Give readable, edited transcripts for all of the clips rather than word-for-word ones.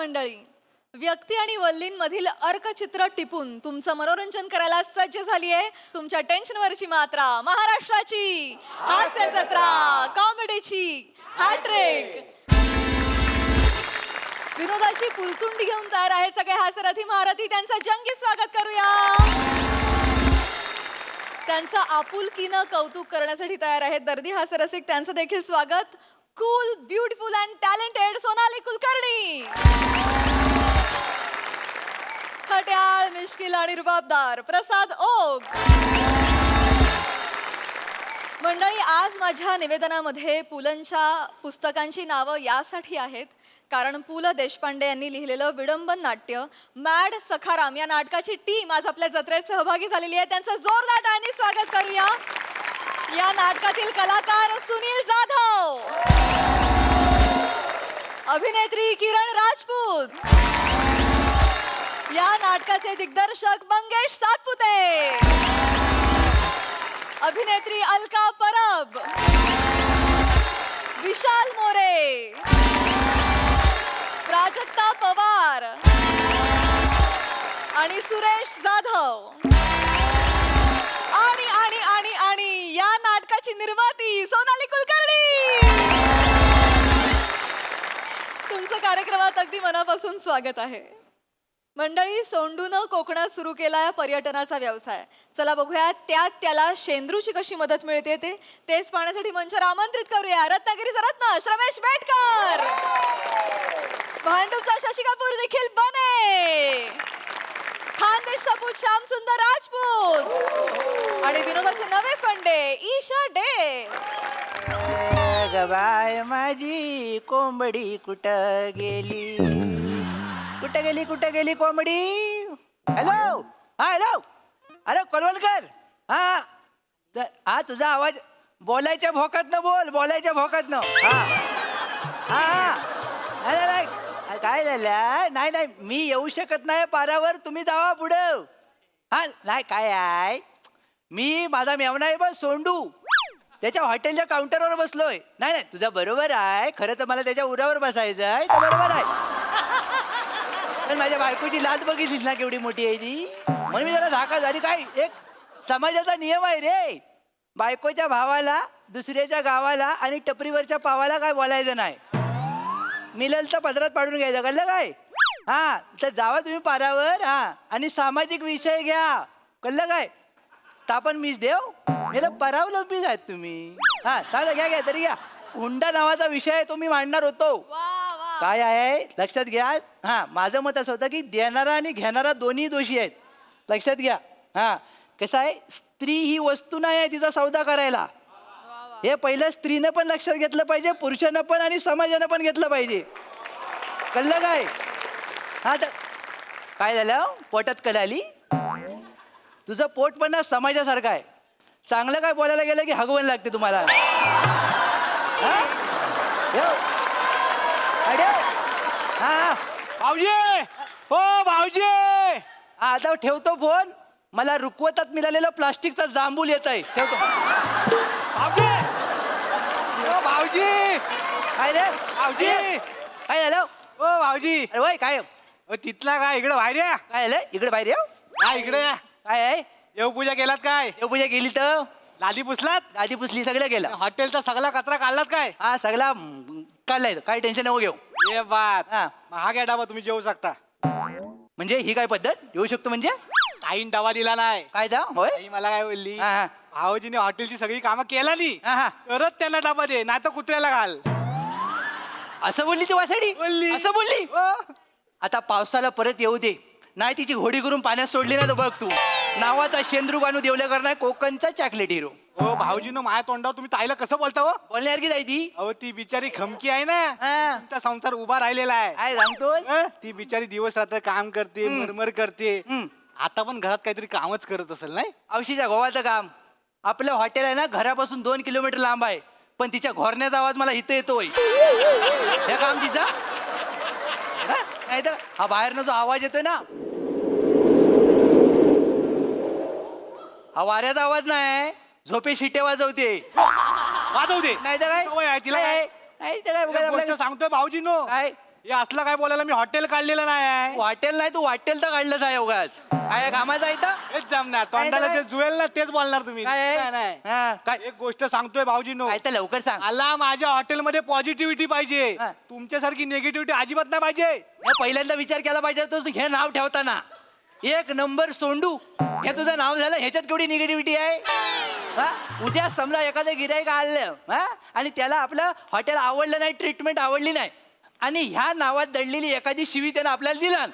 मंडळी, व्यक्ती आणि वल्लींमधील अर्कचित्र टिपून तुमचं मनोरंजन करायला सज्ज झालीये तुमच्या टेन्शनवरची मात्रा, महाराष्ट्राची हास्य जत्रा, कॉमेडीची हॅट्रिक. विनोदाची पुलचुंडी घेऊन तयार आहेत सगळे हास्यरथी महारथी. त्यांचं जंगी स्वागत करूया. त्यांचं आपुलकीनं कौतुक करण्यासाठी तयार आहेत दर्दी हास्यरसिक. त्यांचं देखील स्वागत. Cool, beautiful and talented Sonali Kulkarni. खट्याळ, मिश्किल आणि रुबाबदार प्रसाद ओक. मंडळी, आज माझ्या निवेदनामध्ये पुलंच्या पुस्तकांची नावं यासाठी आहेत कारण पु ल देशपांडे यांनी लिहिलेलं विडंबन नाट्य मॅड सखाराम या नाटकाची टीम आज आपल्या जत्रेत सहभागी झालेली आहे. त्यांचं जोरदार टाळ्यांनी स्वागत करूया. या नाटकातील कलाकार सुनील जाधव, अभिनेत्री किरण राजपूत, या नाटकाचे दिग्दर्शक मंगेश सातपुते, अभिनेत्री अलका परब, विशाल मोरे, प्राजक्ता पवार आणि सुरेश जाधव. आणि आणि आणि आणि या नाटकाची निर्माती सोनाली कुलकर्णी. तुमचं कार्यक्रमात अगदी मनापासून स्वागत आहे. मंडळी, सोंडूनं कोकणात सुरू केला पर्यटनाचा व्यवसाय. चला बघूया त्यात त्याला शेंद्रूची कशी मदत मिळते तेच पाहण्यासाठी मंचावर आमंत्रित करूया रत्नागिरीचा रत्न श्रमेश बेटकर, भांडूपचा शशी कपूर देखील बने, खानदेश सपूत श्याम सुंदर राजपूत आणि विनोदाचे नवे फंडे ईशा डे. गबाय माझी कोंबडी कुठं गेली, कुठं गेली, कुठं गेली कोंबडी. हॅलो, हा हॅलो, अरे कोलवलकर. हा हा, तुझा आवाज बोलायच्या भोकातनं बोल, बोलायच्या भोकातनं. हा हा, नाही काय झालं, नाही नाही मी येऊ शकत नाही पारावर, तुम्ही जावा पुढं. हा नाही काय आहे, मी माझा मेवना आहे बस सोंडू, त्याच्या हॉटेलच्या काउंटरवर बसलोय. नाही नाही तुझं बरोबर आहे, खरं तर मला त्याच्या उरावर बसायचं आहे, तर बरोबर आहे. पण माझ्या बायकोची लाज बघितलीस ना केवढी मोठी आहे ती, म्हणून मी जरा धाका झाली. काय एक समाजाचा नियम आहे रे, बायकोच्या भावाला दुसऱ्याच्या गावाला आणि टपरीवरच्या पावाला काय बोलायचं नाही. मिललचा पदरात पाडून घ्यायचं, कळलं काय. हा तर जावा तुम्ही पारावर. हा आणि सामाजिक विषय घ्या, कळलं काय. तापण मीच देव मेला परावलं पीस आहेत तुम्ही. हा चालेल, घ्या घ्या तरी घ्या. हुंडा नावाचा विषय आहे तो मी मांडणार होतो. काय आहे लक्षात घ्या. हा माझं मत असं होतं की देणारा आणि घेणारा दोन्ही दोषी आहेत, लक्षात घ्या. हा कसं आहे, स्त्री ही वस्तू नाही आहे तिचा सौदा करायला. हे पहिलं स्त्रीनं पण लक्षात घेतलं पाहिजे, पुरुषानं पण आणि समाजानं पण घेतलं पाहिजे, कळलं काय. हा तर काय झालं, पोटात कळ आली. तुझं पोट पण ना समाजासारखं आहे. चांगलं काय बोलायला गेलं की हगवण लागते तुम्हाला. हा भाऊजी, हो भाऊजी. आता ठेवतो फोन, मला रुकवतात मिळालेलं प्लास्टिकचा जांभूल येत आहे, ठेवतो. भाऊजी, ओ भाऊजी. काय रे भाऊजी, काय झालं. ओ भाऊजी. अरे वय काय तिथला काय इकडे बाहेर या. काय झालं, इकडे बाहेर येऊ. काय इकडे या. काय आहे, देवपूजा केलात काय. देवपूजा केली तर लादी पुसलात, आधी पुसली, सगळं केलं. हॉटेलचा सगळा कचरा काढलात काय. हा सगळा काढलाय, काय टेन्शन नको घेऊ. ये बात. हा. महाग आहे डाबा, तुम्ही जेवू शकता. म्हणजे ही काय पद्धत, येऊ शकतो म्हणजे ताईन डबा दिला नाही. काय जा होय. ताई मला काय बोलली, हा, हा. भाऊजीने हॉटेलची सगळी कामं केला नाही हा, हा. तरच त्यांना डबा दे, नाही तर कुत्र्याला घाल. असं बोलली ती वासाडी, बोलली. असं बोलली. आता पावसाला परत येऊ दे, नाही तिची घोडी करून पाण्यात सोडली ना तर बघ तू. नावाचा शेंद्रू बानू देवलेकर नाही, कोकणचा चॉकलेट हिरो. हो भाऊजीनं माझ्या तोंडावर तुम्ही ताईला कसं बोलता हो. बोलण्यासारखी जाय ती. अहो ती बिचारी खमकी आहे ना, हा. तुमचा संसार उभा राहिलेला आहे. काय सांगतोस. ती बिचारी दिवस रात्र काम करते, मरमर करते. आता पण घरात काहीतरी कामच करत असेल नाही. औशीच्या गोवाचं काम. आपलं हॉटेल आहे ना घरापासून 2 किलोमीटर लांब आहे, पण तिच्या घोरण्याचा आवाज मला इथं येतोय. हे काम तिचा नाही तर हा बाहेरनं जो आवाज येतोय ना, हा वाऱ्याचा आवाज नाही, झोपे शिटे वाजवते. वाजवू दे. नाही तर काय सवय आहे तिला. नाही तर काय एक गोष्ट बघा सांगतोय भाऊजीनो, काय हे असलं काय बोलायला मी हॉटेल काढलेलं नाही आहे. वाटेल नाही तू वाटेल तर काढलंच आहे उगाच. काय कामाचा इथं हेच जमणार तोंडाला जे जुळेल ना तेच बोलणार तुम्ही. काय आहे? नाही, नाही. हा, काय एक गोष्ट सांगतोय भाऊजीनो, काय तर लवकर सांग. मला माझ्या हॉटेलमध्ये पॉझिटिव्हिटी पाहिजे. हा. तुमच्यासारखी निगेटिव्हिटी अजिबात नाही पाहिजे. मी पहिल्यांदा विचार केला पाहिजे तो हे नाव ठेवताना. एक नंबर सोंडू हे तुझं नाव झालं, ह्याच्यात केवढी निगेटिव्हिटी आहे. हा उद्या समजा एखादं गिऱ्हाईक आलं हा आणि त्याला आपलं हॉटेल आवडलं नाही, ट्रीटमेंट आवडली नाही आणि ह्या नावात दडलेली एखादी शिवी त्यानं आपल्याला दिला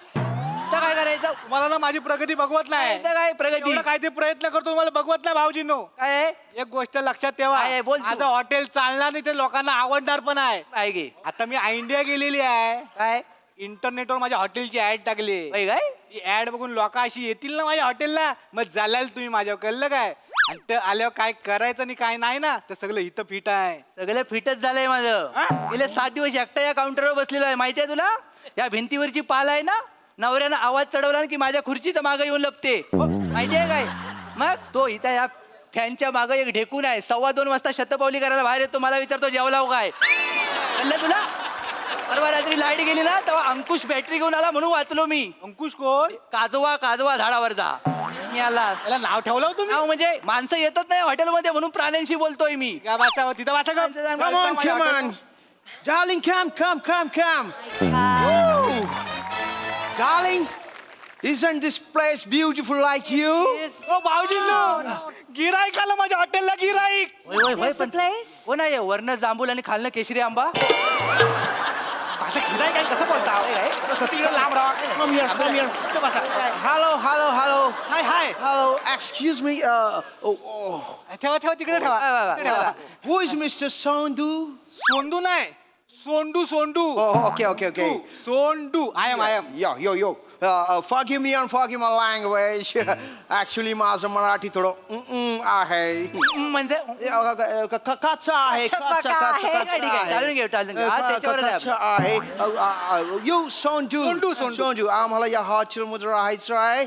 तर काय करायचं. तुम्हाला ना माझी प्रगती बघवत नाही. काय तर काय प्रगती एवढं काय ते प्रयत्न करतो मला बघवत नाही भाऊजीनो. काय आहे? एक गोष्ट लक्षात ठेवा, काय आहे? बोल तू. माझं हॉटेल चालणार नाही ते लोकांना आवडणार पण आहे. काय गे आता मी इंडिया गेलेली आहे, काय इंटरनेटवर माझ्या हॉटेलची ऍड टाकली. होय काय ती ऍड बघून लोक अशी येतील ना माझ्या हॉटेलला, मग जालाल तुम्ही माझ्यावर, कळलं काय. आणि ते आल्यावर काय करायचं आणि काय नाही ना, तर सगळं इथं फिट आहे. सगळं फिटच झालंय माझं. हा? गेले 7 दिवस एकटा या काउंटरवर बसलेलो आहे. माहितीये तुला या भिंतीवरची पाल आहे ना, नवऱ्यानं आवाज चढवला ना की माझ्या खुर्चीच्या मागे येऊन लपते. माहितीये काय. मग तो इथं या फॅनच्या मागे एक ढेकून आहे. 2:15 वाजता शतपावली करायला बाहेर येतो, मला विचारतो जेवलाव काय. कळलं तुला. परवा रात्री लाईट गेली ना तेव्हा अंकुश बॅटरी घेऊन आला म्हणून वाचलो मी. अंकुश कोण? काजवा काजवा झाडावर जा मी आला. त्याला नाव ठेवलं हो तुम्ही. नाव म्हणजे माणसं येतच नाही हॉटेलमध्ये म्हणून प्राण्यांशी बोलतोय मी. या वाचा, तिथं वाचा का? Come on, come on. Darling, come. Woo. Darling, isn't this place beautiful like you? ओ भाऊजींनो, गिराईक आलं माझ्या हॉटेलला, गिराईक. कोण आहे वरनं जांभूल आणि खालनं केशरी आंबा. असं गिराईक आहे कसं बोलता. तिकडे लांब राहा. Come here. इथं बसा. Hello. हाय हाय. Hello, excuse me. ठेवा तिकडे ठेवा. तिकडे ठेवा. Who is Mr. Sondu? Sondu नाही, Sondu. Oh, okay. Sondu. I am. Yo. Forgive me my language. Actually, माझं मराठी थोडं आहे. म्हणजे कच्चा आहे. चालून घेऊ कच्चा आहे. You Sondu. आम्हाला या हॉटेलमध्ये राहायचं आहे.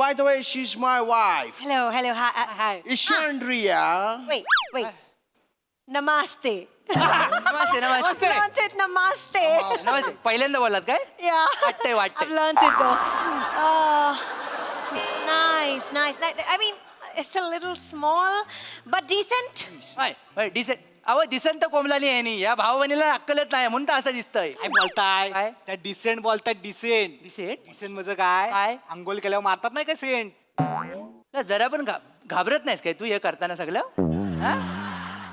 By the way, she's my wife. Hello. Hi. Ishandria. Wait. Namaste. Namaste I've learned it. Namaste. पहिल्यांदा बोललात काय. Yeah. वाटतंय I've learned it though. It's nice. I mean, it's a little small, but decent. Decent. अहो दिसन तर कोंबलानी आहे नी. या भाऊ बहिणीला अक्कलच नाही म्हणून तर असं दिसतंय. काय बोलताय. काय? त्या डिसेंट बोलताय. डिसेंट डिसेंट म्हणजे काय. काय? अंघोळ केल्यावर मारतात नाही का सेंट. जरा पण घाबरत नाहीस काय तू हे करताना सगळं. हा?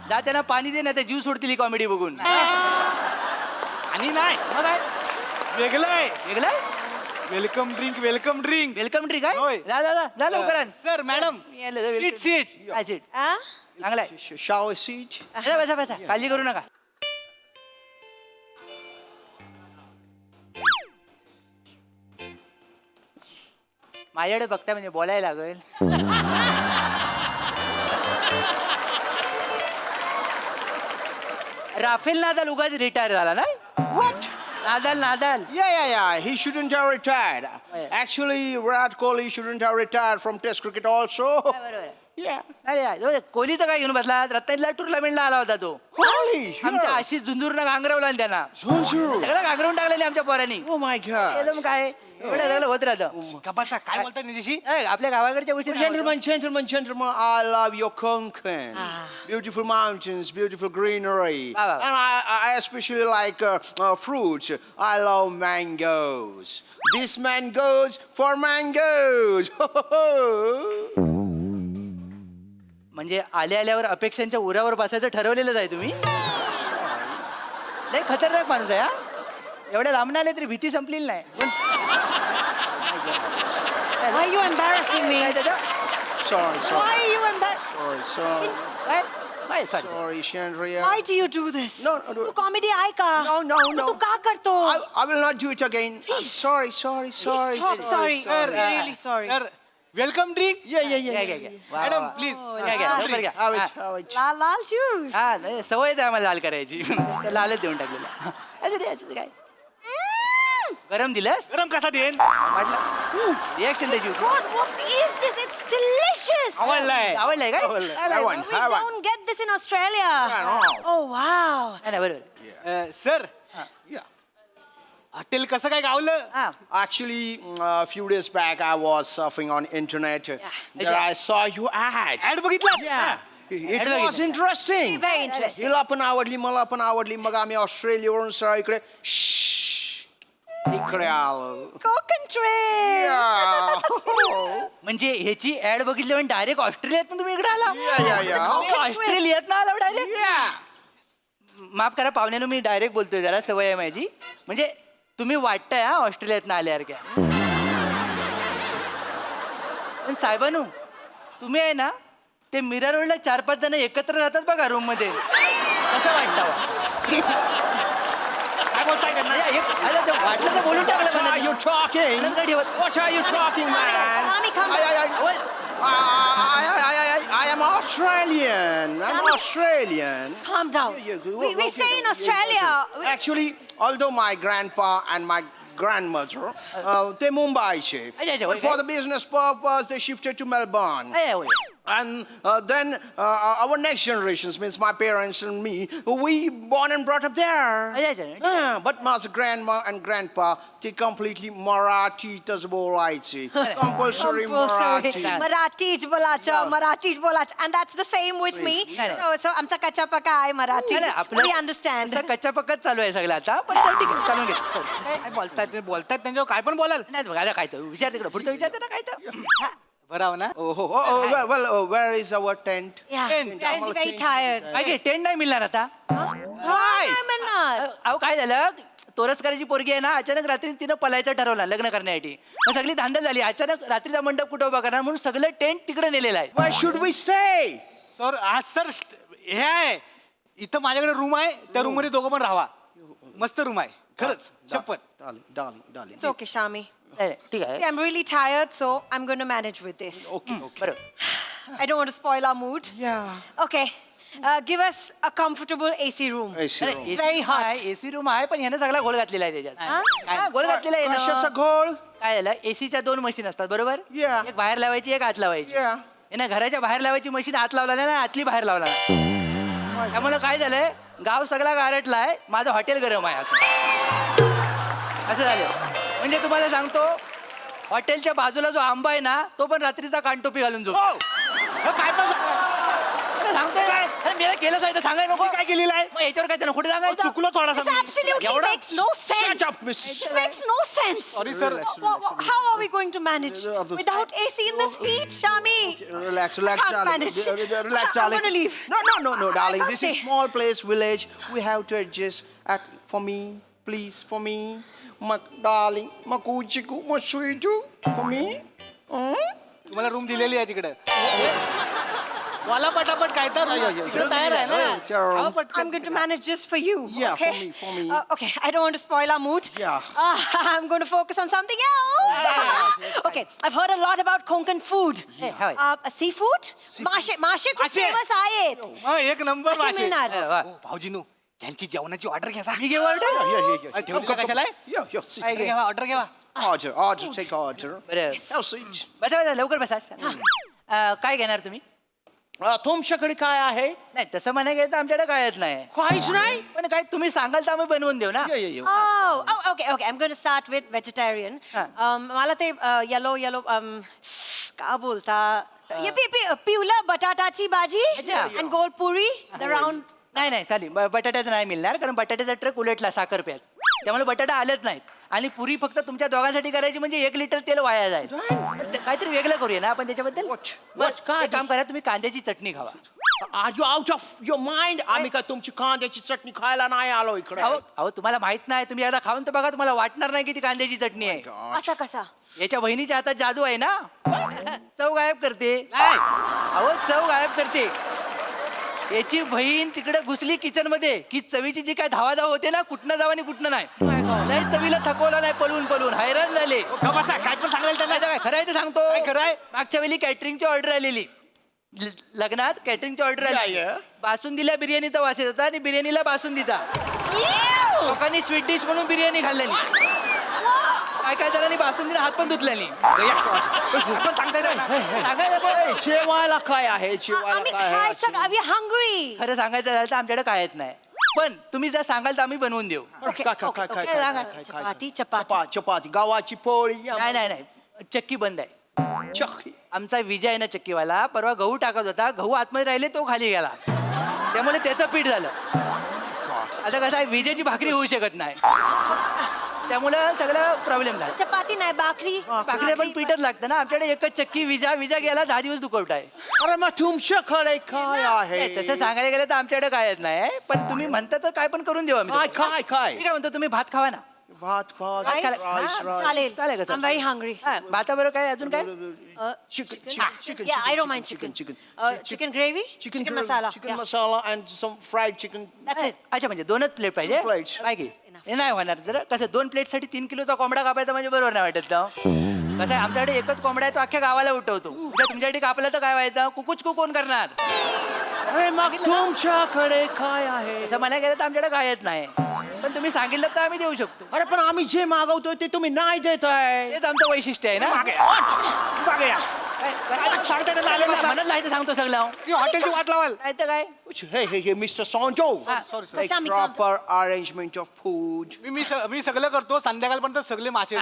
जा त्यांना पाणी दे ना, ते जीव सोडतील कॉमेडी बघून. आणि नाही मग काय वेगळं आहे. वेगळं वेलकम ड्रिंक. वेलकम ड्रिंक आहे. होय. जा लवकर आण. Sir madam seat. काय सीट Huh? चांगलाय. Shall we sit? बसा काळजी करू नका. माझ्याकडे बघता म्हणजे बोलायला लागेल. राफेल नादाल उगाच रिटायर झाला नाही. What? Nadal Yeah. He shouldn't have retired. Actually, Virat Kohli shouldn't have retired from Test cricket also. बरोबर. Yeah. अरे कोहलीचं काय घेऊन बसला. रत्नागिरीला टुर्नामेंटला आला होता तो. Kohli. आमच्या अशी झुंजूरनं घांगरवला ना त्यांना. Zonju. सगळं घांगरवून टाकलेले आमच्या पोरांनी. Oh my God. एकदम काय एवढं सगळं होत राहतं. कपासा काय बोलताय निजेशी. आपल्या गावाकडच्या गोष्टी Gentlemen, I love your Konkan. Beautiful mountains, beautiful greenery. Wow. And I especially like fruits. I love mangoes. This man goes for mangoes. म्हणजे आल्यावर अपेक्षांच्या उरावर बसायचं ठरवलेलंच आहे तुम्ही. लय खतरनाक माणूस आहे. हा एवढ्या लांबून आले तरी भीती संपलेली नाही. Why are you embarrassing me? काय त्याचं? Sorry. Why are you embarrassing? Sorry. काय sorry. Sorry, Chandria. Why do you do this? No. Tu comedy आहे का? No. तू का करतो? I will not do it again. I'm sorry. Please stop. Sorry. Sir I'm really sorry. Sir welcome drink. घ्या. वा, madam वा. Please. घ्या, लवकर घ्या. Have it. Lal juice. हा नाही, सवयच आहे आम्हाला लाल करायची. तर लालच देऊन टाकलेला. असं काय गरम दिलंस. गरम कसा देन. वाटलं रिॲक्शन त्याची होती. God, what is this? It's delicious. आवडलाय. आवडलंय काय. Have one. We don't get this in Australia. Yeah, no. Oh wow. नाही, बरोबर. Sir Yeah. हॉटेल कसं काय गावलं? हा. Actually, a few days back, I was surfing on internet. There I saw you ad. Ad बघितला? Yeah. It Ad was बघितलं. interesting. Very interesting. हिला पण आवडली, मला पण आवडली. मग आम्ही ऑस्ट्रेलियावरून सरळ इकडे इकडे आलो. Coconut trip. Yeah. म्हणजे ह्याची ऍड बघितली म्हणजे डायरेक्ट ऑस्ट्रेलियातून तुम्ही इकडे आला Yeah. तुम्ही ऑस्ट्रेलियात ना आला डायरेक्ट Yeah. माफ करा पाहुण्यानं मी डायरेक्ट बोलतोय जरा सवय आहे माझी म्हणजे तुम्ही वाटताय हा ऑस्ट्रेलियात आल्यासारख्या पण साहेबानू तुम्ही आहे ना ते मिरर रोडला 4-5 जण एकत्र राहतात बघा रूम मध्ये कसं वाटतं काय बोलताय त्यांना? वाटलं तर बोलून टाकलं What are you मला. talking? नंतर काय ठेवत? What are you talking, man? Tommy, come I am Australian. I'm Australian. Calm down. We stay in Australia. Actually, although my grandpa and my grandmother, they Mumbaiचे. But for the business purpose, they shifted to Melbourne. And then our next generations, means my parents and me, we born and brought up there. But माझं grandma and grandpa, they completely मराठीतच बोलायचे. Compulsory Marathi. Marathis बोलायचं, Marathis बोलायचं. And that's the same with me. So आमचा कच्चा पक्का आहे Marathi. We understand. कच्च्या पक्काच चालू आहे सगळं आता पण तर ठीक आहे चालून घे काय बोलतायत ते बोलतायत त्यांच्यावर काय पण बोलाल. नाही बघा आता काय तर विचार तिकडं पुढचं विचारते ना काय तर बरं ना? Where is our tent? Yeah, Tent. guys, आम्हाला very tent. tired. काय घे टेंट नाही मिळणार आता Why? म्हणणार. अहो काय झालं तोरसकराची पोरगी आहे ना अचानक रात्री तिनं पलायचं ठरवलं लग्न करण्यासाठी मग सगळी धांदल झाली अचानक रात्रीचा मंडप कुठं उभा करणार म्हणून सगळं टेंट तिकडे नेलेलं आहे Where should we stay? Sir आज सर हे आहे इथं माझ्याकडे रूम आहे त्या रूम मध्ये दोघं पण राहा मस्त रूम आहे खरंच शपथ. Darling. It's okay, Shami. नाही, ठीक आहे See, I'm really tired, so I'm going to manage with this. बरं I don't want to spoil our mood. Yeah. Okay. Give us a comfortable AC room. AC room. It's very hot. AC room आहे पण ह्यानं सगळा गोल घातलेला आहे त्याच्यात हा, गोल घातलेला आहे कशाचा ना. घोळ? काय झालं एसीच्या 2 मशीन असतात बरोबर Yeah. एक बाहेर लावायची एक आत लावायची Yeah. यानं घराच्या बाहेर लावायची मशीन आत लावला नाही ना आतली बाहेर लावला नाही. त्यामुळे काय झालंय गाव सगळा गारटलाय माझं हॉटेल गरम आहे आता असं झालं म्हणजे तुम्हाला सांगतो हॉटेलच्या बाजूला जो आंबा आहे ना तो पण रात्रीचा कानटोपी घालून जो काय पण सांगतोय अरे मेला केलंच आहे तर सांगाय नको काय केलेलं आहे? मग याच्यावर काय त्यानं कुठे सांगायचं चुकलो थोडासा This absolutely Euro- makes no sense. Shut up, Mrs. This makes no sense. Sorry, sir. How are we going to manage without AC in this heat, Shami? Relax, Can't darling. manage. Relax, I'm darling. gonna leave. No, darling. can't This is stay. small place, village. We have to adjust. For me, please, for me. My darling, my kuchiku, my sweetu, for me. तुम्हाला room दिलेली आहे तिकडे मला पटापट काय तर तिकडे तयार आहे ना Sure. हा, पटकन. I'm going to manage just for you. Yeah, okay? for me. Okay, I don't want to spoil our mood. Yeah. I'm going to focus on something else. Okay, I've heard a lot about Konkan food. Hey, how Seafood? Mashe खूप मासे. famous आहेत. हा, एक number मासे मासे. मिळणार. वा. हो, भाऊजीनू यांची जेवणाची ऑर्डर घ्या मी घेऊ ऑर्डर ठेवली का कशाला Sit. ऑर्डर घ्या ऑर्डर घ्या Order, take order. बरं Have a seat. बसा लवकर बसा काय घेणार तुम्ही तुमच्याकडे काय आहे? नाही तसं म्हणाय गेलं तर आमच्याकडे कायच नाही काहीच नाही. पण काय तुम्ही सांगाल तर आम्ही बनवून देऊ ना Oh, okay. I'm going to start with vegetarian. मला ते yellow का बोलता पिवला बटाटाची भाजी अच्छा. and goal puri the round. नाही चालेल बटाट्याचं नाही मिळणार कारण बटाट्याचा ट्रक उलटला साखर प्यात त्यामुळे बटाटा आलेच नाहीत आणि पुरी फक्त तुमच्या दोघांसाठी करायची म्हणजे 1 लिटर तेल वाया जाईल पण ते काहीतरी वेगळं करूया ना आपण त्याच्याबद्दल काय? एक काम करा तुम्ही कांद्याची चटणी खावा Are you out of your mind? आम्ही का तुमची कांद्याची चटणी खायला नाही आलो इकडे. अहो तुम्हाला माहित नाही तुम्ही एकदा खाऊन तर बघा तुम्हाला वाटणार नाही की ती कांद्याची चटणी आहे असा कसा याच्या बहिणीच्या हातात जादू आहे ना चव गायब करते अहो चव गायब करते याची बहीण तिकडे घुसली किचन मध्ये की चवीची जी काय धावाधाव होते ना कुठनं जावं आणि कुठनं नाही चवीला थकवलं नाही पळून हैराण झाले बसा काय पण सांगायला त्यांना काय खरं आहे ते सांगतो काय खरं आहे? मागच्या वेळी कॅटरिंगची ऑर्डर आलेली लग्नात कॅटरिंगची ऑर्डर आली बासुंदीला बिर्याणीचा वास येत होता आणि बिर्याणीला बासुंदीचा लोकांनी स्वीट डिश म्हणून बिर्याणी खाल्ल्यानी काय जणांनी बासुंदीला हात पण धुतल्यानी पण सांगताय त्यांना. सांगायचं जेवायला काय आहे? जेवायला आम्ही काय आहे? खायचं we hungry. खरं सांगायचं झालं तर आमच्याकडे कायच नाही पण तुम्ही जर सांगाल तर आम्ही बनवून देऊ Okay, काय okay, okay. चपाती, चपाती. चपाती गव्हाची पोळी नाही नाही नाही चक्की बंद आहे चक्की आमचा विजय आहे ना चक्कीवाला परवा गहू टाकत होता गहू आतमध्ये राहिले तो खाली गेला त्यामुळे त्याचं पीठ झालं आता कसं आहे विजेची भाकरी होऊ शकत नाही त्यामुळे सगळं प्रॉब्लेम झाला चपाती नाही भाकरी भाकरी पण पीठच लागतं ना आमच्याकडे एकच चक्की विजा गेला 10 दिवस दुखवट आहे अरे मग तुमच्याकडे काय आहे नाही, तसं सांगायला गेलं तर आमच्याकडे कायच नाही पण तुम्ही म्हणता तर काय पण करून देऊ आम्ही काय तुम्हाला. काय काय मी काय म्हणतो तुम्ही भात खावा ना भात भात Rice? rice, हा, rice. चालेल चालेल का सर? I'm very hungry. हा, भाताबरोबर काय अजून काय Chicken. Yeah, I don't mind chicken. Chicken gravy? Chicken masala. Chicken Yeah. masala and some fried chicken. That's it. अच्छा म्हणजे 2च प्लेट पाहिजे Plates. काय की हे नाही होणार जर कसं 2 प्लेटसाठी 3 किलोचा कोंबडा कापायचा म्हणजे बरोबर नाही वाटत ना कसं आहे आमच्याकडे एकच कोंबडा आहे तो अख्ख्या गावाला उठवतो उद्या तुमच्याकडे कापला तर काय व्हायचं कुकूच कोण करणार अरे मग तुमच्याकडे काय आहे असं म्हणायला गेलं तर आमच्याकडे कायच नाही पण तुम्ही सांगितलं तर आम्ही देऊ शकतो अरे पण आम्ही जे मागवतोय ते तुम्ही नाही देत आहे तेच आमचं वैशिष्ट्य आहे ना म्हणत नाही तर सांगतो सगळं हॉटेलची वाट लावाल नाही तर काय हे मिस्टर सोंजो सॉरी कशा आम्ही काम प्रॉपर अरेंजमेंट ऑफ फूड मी सगळं करतो संध्याकाळपर्यंत सगळे मासे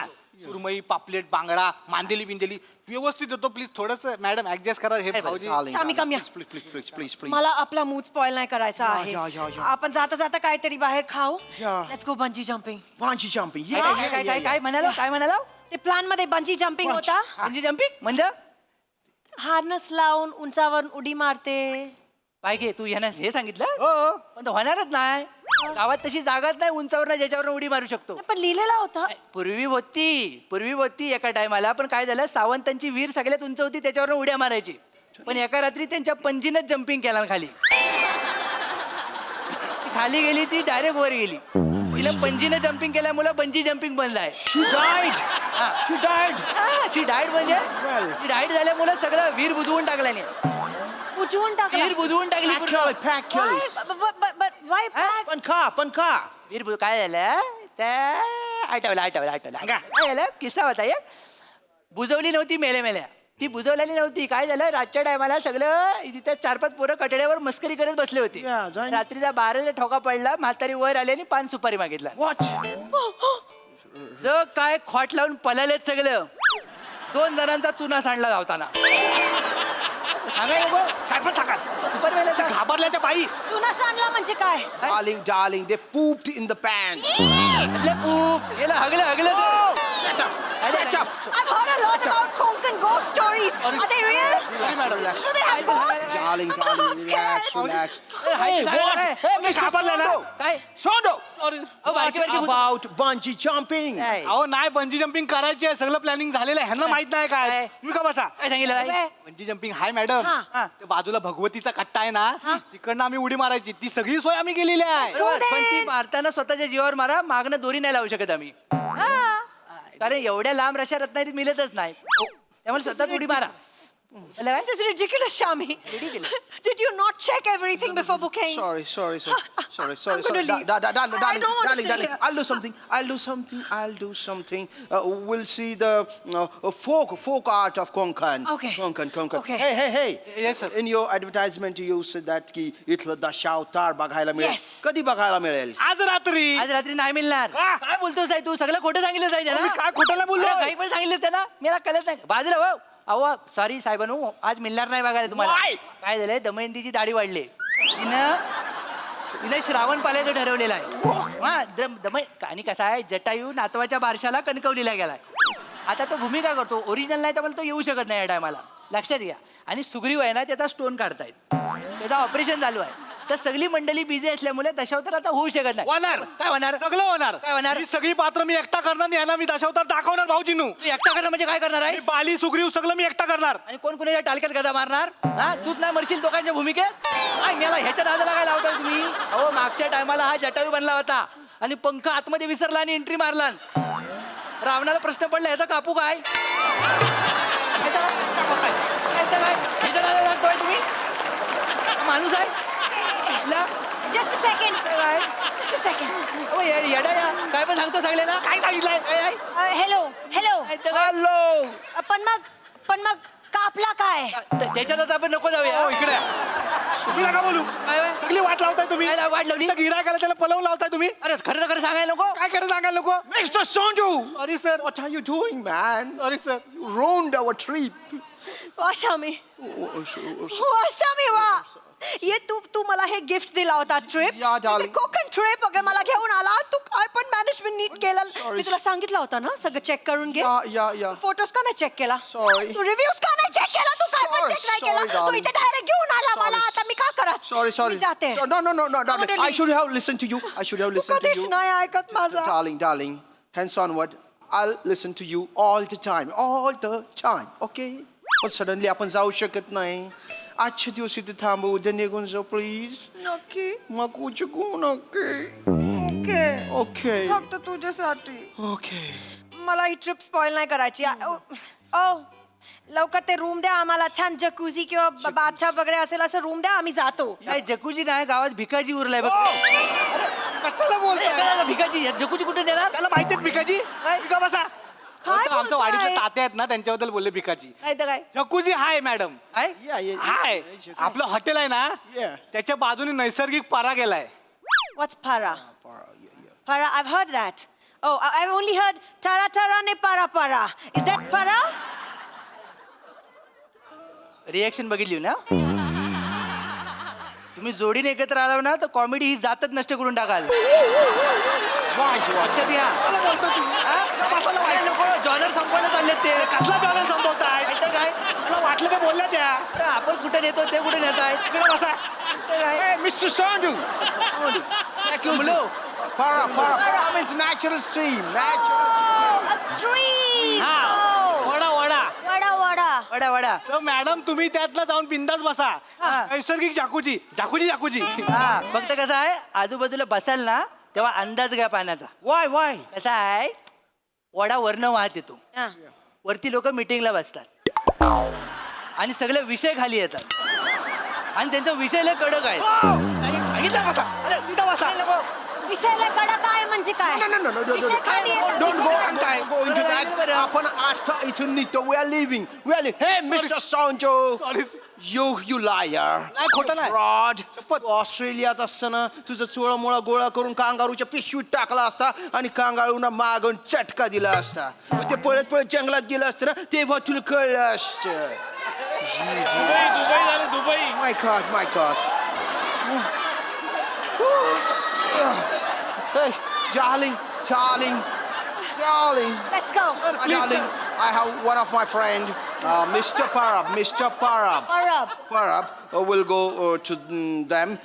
सुरमई पापलेट बांगडा मांदेली बिंदेली व्यवस्थित येतो प्लीज थोडस मॅडम ऍडजस्ट करा हे भाऊजी आम्ही कमी please please please please please मला आपला मूड स्पॉइल नाही करायचा आहे या. आपण जाता जाता काहीतरी बाहेर खाऊ या. Let's go bungee jumping bungee jumping काय म्हणाला काय म्हणाला ते प्लॅन मध्ये बंजी जम्पिंग होता म्हणजे जम्पिंग म्हणजे हार्नस लावून उंचावरून उडी मारते पाहिजे तू यांना हे सांगितलं पण तो होणारच नाही गावात तशी जागाच नाही उंचावर नाही ज्याच्यावर उडी मारू शकतो पण लिहिलेला होता पूर्वी होती एका टायमाला पण काय झालं सावंतांची वीर सगळ्यात उंच होती त्याच्यावर उड्या मारायची पण एका रात्री त्यांच्या पंजीनच जम्पिंग केला खाली ती खाली गेली ती डायरेक्ट वर गेली तिला पंजीनं जम्पिंग केल्यामुळे बंजी जम्पिंग बंद आहे शी डायट म्हणजे ती डायट झाल्यामुळे सगळं वीर बुजवून टाकला नाही बुजवून टाकला वीर बुजवून टाकली पूर्ण. pack Why? kills. Why pack? पण का वीर काय झालं त्या आठवलं काय झालं किस्सा होता एक बुजवली नव्हती मेल्या ती बुजवलेली नव्हती काय झालं रातच्या टायमाला सगळं तिथे 4-5 पोरं कटड्यावर मस्करी करत बसले होते Yeah, then- रात्रीचा 12चा ठोका पडला म्हातारी वर आली आणि 5 सुपारी मागितला What? जो काय खोट लावून पळालेत सगळं 2 जणांचा चुना सांडला धावताना सांगा काय पण सांगाल सुपारी वेळेला घाबरल्या त्या बाई चुना सांडला म्हणजे काय Darling, they pooped in the pants. गेलं हगलं Shut up. I've heard a lot about Konkan ghost stories. Are they real? Do they have ghosts? Darling, I'm relax, scared. relax. Hey, what? Hey, Mr. Sondo. काय Sondo. बारकी What बारकी about bungee jumping? काय अहो नाही bungee jumping करायची आहे सगळं planning झालेलं आहे ह्यांना माहित नाही काय काय? तुम्ही का बसा काय सांगितलं काय? बंजी जम्पिंग हाय मॅडम हा. त्या बाजूला भगवतीचा कट्टा आहे ना तिकडनं आम्ही उडी मारायची ती सगळी सोय आम्ही केलेली आहे बरोबर, पण ती मारताना स्वतःच्या जीवावर मारा मागणं दोरी नाही लावू शकत आम्ही कारण एवढ्या लांब रशा रत्नागिरीत मिळतच नाही त्यामुळे स्वतःच उडी मारा आलं काय? This is ridiculous, Shami. Ridiculous. Did you not check everything before booking? Sorry. I'm gonna leave. Darling, I don't want to stay darling. here. I'll do something. We'll see the folk art of Konkan. Okay. Konkan. Okay. Hey. Yes, sir. In your advertisement, you said that की इथलं दशावतार बघायला मिळेल. Yes. कधी बघायला मिळेल? आज रात्री आज रात्री नाही मिळणार का? काय बोलतोस आहे तू सगळं खोटं सांगितलं जायचं मी ना काय खोटं नाही बोललो अरे, काही पण सांगितलं त्यांना मला कळत नाही बाजूला भाऊ अहो सॉरी साहेबांनो आज मिळणार नाही बघायला तुम्हाला Why? काय झालंय दमयंतीची दाढी वाढली तिनं श्रावण पालायचं ठरवलेलं आहे हा दमय आणि कसा आहे जटायू नातवाच्या बारशाला कणकवलीला गेलाय आता तो भूमिका करतो ओरिजिनल नाही तर मला तो येऊ शकत नाही या टायमाला लक्षात घ्या आणि सुग्रीव आहे ना त्याचा स्टोन काढतायत त्याचा ऑपरेशन चालू आहे तर सगळी मंडळी बिझी असल्यामुळे दशावतार आता होऊ शकत नाही होणार काय होणार सगळं होणार काय होणार? ही सगळी पात्र मी एकटा करणार आणि यांना मी दशावतार दाखवणार भाऊजीनू तू एकटा करणार म्हणजे काय करणार आहे मी बाली सुग्रीव सगळं मी एकटा करणार आणि कोण कोणाच्या टालक्यात गदा मारणार हा तूच नाही मरशील दोघांच्या भूमिकेत काय मला ह्याच्या नादाला काय लावताय तुम्ही अहो मागच्या टायमाला हा जटायू बनला होता आणि पंख आतमध्ये विसरला आणि एंट्री मारला रावणाला प्रश्न पडला ह्याचा कापू काय ह्याचा कापू काय? ह्याचा काय? ह्याच्या नादाला लागतोय तुम्ही माणूस आहे ला? Just a second. काय Just a second. अहो, येडा या काय पण सांगतो सगळ्याला काय सांगितलंय काय Hello. Hello. पण मग कापला काय? त्याच्यातच आपण नको जाऊया हो, इकडे तुम्ही नका बोलू काय बाय? सगळी वाट लावताय तुम्ही काय वाट लावली? गिरायकाला त्याला पलवून लावताय तुम्ही अरे खरं खरं सांगायला नको. काय करत सांगाल नको Mr. Sanju! Sorry sir What are you doing, man? Sorry sir You ruined our trip. वाशामी वाशामी वा ये तू मला हे गिफ्ट दिला होता trip Yeah, darling. Konkan trip अगर मला घेऊन आला तू काय पण मॅनेजमेंट नीट केलं Sorry. मी तुला सांगितलं होतं ना सगळं चेक करून घे Yeah. फोटोज का नाही चेक केला Sorry. तू रिव्ह्यूज का नाही चेक केला तू काय पण Sorry, चेक नाही sorry, केला तू darling. इथे डायरेक्ट घेऊन आला मला Sorry. आता मी का करत Sorry. मी जाते No, darling. I should have listened to you. I should have Tu listened to कधीच you. नाही ऐकत माझा Darling. Hence onward, I'll listen to you all the time. Okay? पण सडनली आपण जाऊ शकत नाही. आजच्या दिवस इथे थांबू उद्या निघून जाऊ प्लीज. नक्की मग चुकू नक्की. Okay okay. फक्त तुझ्यासाठी ओके. मला ही ट्रिप स्पॉइल नाही करायची ओ लवकर ते रूम द्या आम्हाला छान जकुझी किंवा बाथटब वगैरे असेल असं रूम द्या आम्ही जातो नाही जकुजी नाही गावात भिकाजी उरलाय बघ. कशाला बोलताय अरे, भिकाजी जकुजी कुठे देणार? त्याला माहितीत भिकाजी भिका बसा काय आमच्या बोलताय? वाडीतले ताते आहेत ना त्यांच्याबद्दल बोलले भिकाजी काय तर काय जकुजी हाय मॅडम काय Yeah. हाय आपलं हॉटेल आहे ना Yeah. त्याच्या बाजूने नैसर्गिक पारा गेलाय What's para? Para, I've heard that. Oh, I've only heard tara tara ne para para. Is that para? Reaction बघितली ना तुम्ही जोडीने एकत्र आला ना तर कॉमेडी ही जातच नष्ट करून टाकाल. लक्षात घ्या. जॉनर संपवायला चाललेत ते. कसला डॉलर संपवताय काय तर काय मला वाटलं ते बोलल्या त्या तर आपण कुठे नेतो ते कुठे नेत आहेत तिकडे बसा Hey, Mr. Sanju! मुलो. Para means natural stream. Natural. Oh, a stream. हा Oh, वडा वडा वडा वडा. वडा वडा तर मॅडम तुम्ही त्यातला जाऊन बिंदास बसा नैसर्गिक जाकुजी हा फक्त कसं आहे आजूबाजूला बसाल ना तेव्हा अंदाज घ्या पाण्याचा. Why? कसा आहे वडा वरनं वाहत येतो हा. वरती लोक मिटिंगला बसतात आणि सगळे विषय खाली येतात आणि त्यांचा विषय लय कडक आहे. सांगितलं बसा अरे तिथं बसा विषयाला कडा काय म्हणजे काय No. विषय खाली येतात, Don't विषय go खाली- and go into that. आपण आता इथून निघतो. We are leaving. Hey, Mr. Sanju! Sorry. You liar. नाही, खोटं नाही. Fraud. तू ऑस्ट्रेलियात असताना तुझं चोळामोळा गोळा करून कांगारूच्या पिशवीत टाकला असता आणि कांगारूंना मागून चटका दिला असता. मग ते पळत जंगलात गेलं असतं ना तेव्हा तुला कळलं असतं. Dubai My God. Hey, darling. Let's go. Darling, I have one of my friend, Mr. Parab. Parab. Will go to them.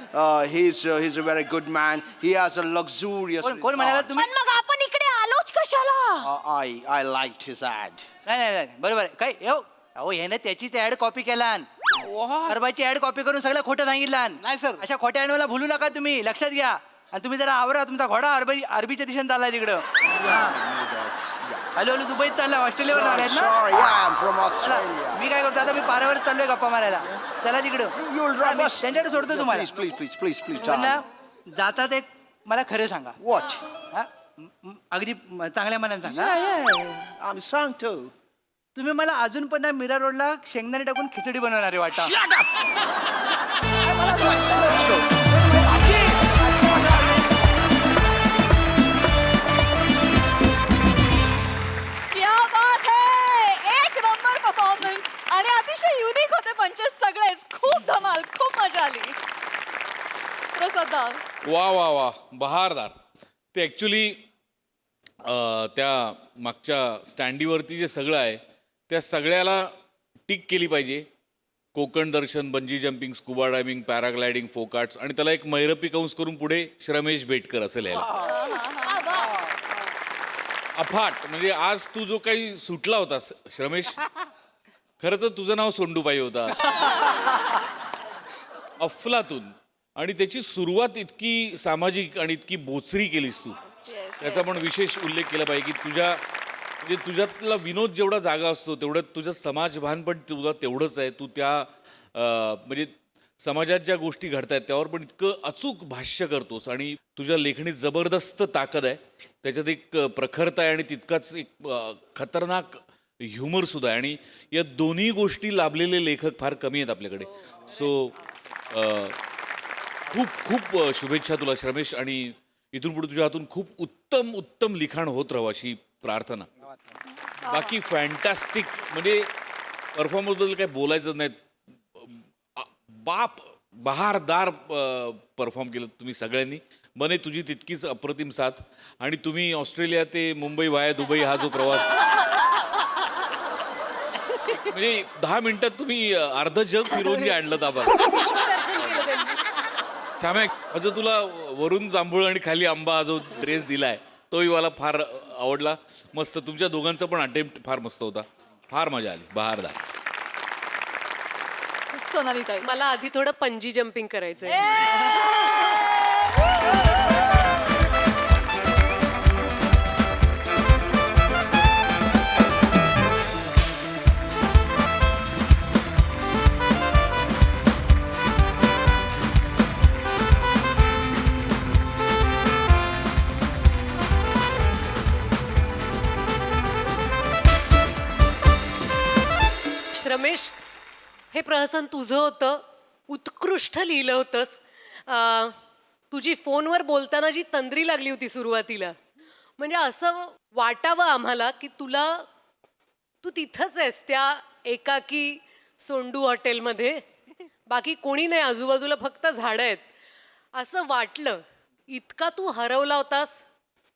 He's a very good man. He has a luxurious कोण म्हणाला resort. तुम्ही? पण मग आपण इकडे आलोच कशाला I liked his ad. नाही बरोबर आहे काय अहो ह्याने त्याचीच ऍड कॉपी केला अरबाची ऍड कॉपी करून सगळं खोटं सांगितलं. नाही, sir. अशा खोट्या ऍड मला भुलू नका तुम्ही लक्षात घ्या. आणि तुम्ही जरा आवरा तुमचा घोडा अरबीच्या दिशेने चाललाय तिकडं. हॅलो दुबईत चालला ऑस्ट्रेलियावर आलायत ना. Sorry, yeah, I'm from चला, Australia. मी काय करतो आता मी पारावर चाललोय गप्पा मारायला. चला तिकडं You'll drive us. त्यांच्याकडे सोडतो तुम्हाला. Please, म्हणलं, darling. जातात एक मला खरं सांगा What? हा? अगदी चांगल्या मनाने सांगा Yeah. I'm Santu. तुम्ही मला अजून पण ना मीरा रोडला शेंगदाणे टाकून खिचडी बनवणारे वाटा. Shut up. Let's go. क्या बात है एक नंबर परफॉर्मन्स आणि अतिशय युनिक होते पंचेस सगळेच खूप धमाल खूप मजा आली प्रसाद वा बहारदार. ते ॲक्च्युली त्या मागच्या स्टँडीवरती जे सगळं आहे त्या सगळ्याला टिक केली पाहिजे. कोकण दर्शन, bungee jumping, scuba diving, paragliding, फोकाट्स आणि त्याला एक मैरपी कंस करून पुढे श्रमेश बेटकर असेल यायला. अफाट म्हणजे आज तू जो काही सुटला होतास श्रमेश खरं तर तुझं नाव सोंडूबाई होता. अफलातून आणि त्याची सुरुवात इतकी सामाजिक आणि इतकी बोचरी केलीस तू. त्याचा पण विशेष उल्लेख केला पाहिजे की म्हणजे तुझ्यातला विनोद जेवढा जागा असतो तेवढं तुझं समाजभान पण तुला तेवढंच आहे. तू त्या म्हणजे समाजात ज्या गोष्टी घडतायत त्यावर पण इतकं अचूक भाष्य करतोस आणि तुझ्या लेखणीत जबरदस्त ताकद आहे. त्याच्यात एक प्रखरता आहे आणि तितकाच एक खतरनाक ह्युमर सुद्धा आहे आणि या दोन्ही गोष्टी लाभलेले लेखक फार कमी आहेत आपल्याकडे. सो खूप खूप शुभेच्छा तुला श्रमेश, आणि इथून पुढे तुझ्या हातून खूप उत्तम उत्तम लिखाण होत राहावं अशी प्रार्थना. बाकी फॅन्टॅस्टिक, म्हणजे परफॉर्मन्सबद्दल काही बोलायचं नाही. बहारदार परफॉर्म केलं तुम्ही सगळ्यांनी. बने तुझी तितकीच अप्रतिम साथ, आणि तुम्ही ऑस्ट्रेलिया ते मुंबई वाया दुबई हा जो प्रवास, म्हणजे 10 मिनिटात तुम्ही अर्ध जग फिरवून आणलं आम्हाला. श्याम्या, जो तुला वरून जांभूळ आणि खाली आंबा हा जो ड्रेस दिलाय तोही मला फार आवडला. मस्त, तुमच्या दोघांचा पण अटेम्प्ट फार मस्त होता, फार मजा आली. बहारदार. सोनाली ताई. मला आधी थोडं पंजी जम्पिंग करायचंय. रमेश, हे प्रहसन तुझं होतं, उत्कृष्ट लिहिलं होतंस. तुझी फोनवर बोलताना जी तंद्री लागली होती सुरुवातीला, म्हणजे असं वाटावं आम्हाला की तू तिथंच आहेस त्या एकाकी सोंडू हॉटेलमध्ये, बाकी कोणी नाही, आजूबाजूला फक्त झाडं आहेत असं वाटलं. इतका तू हरवला होतास.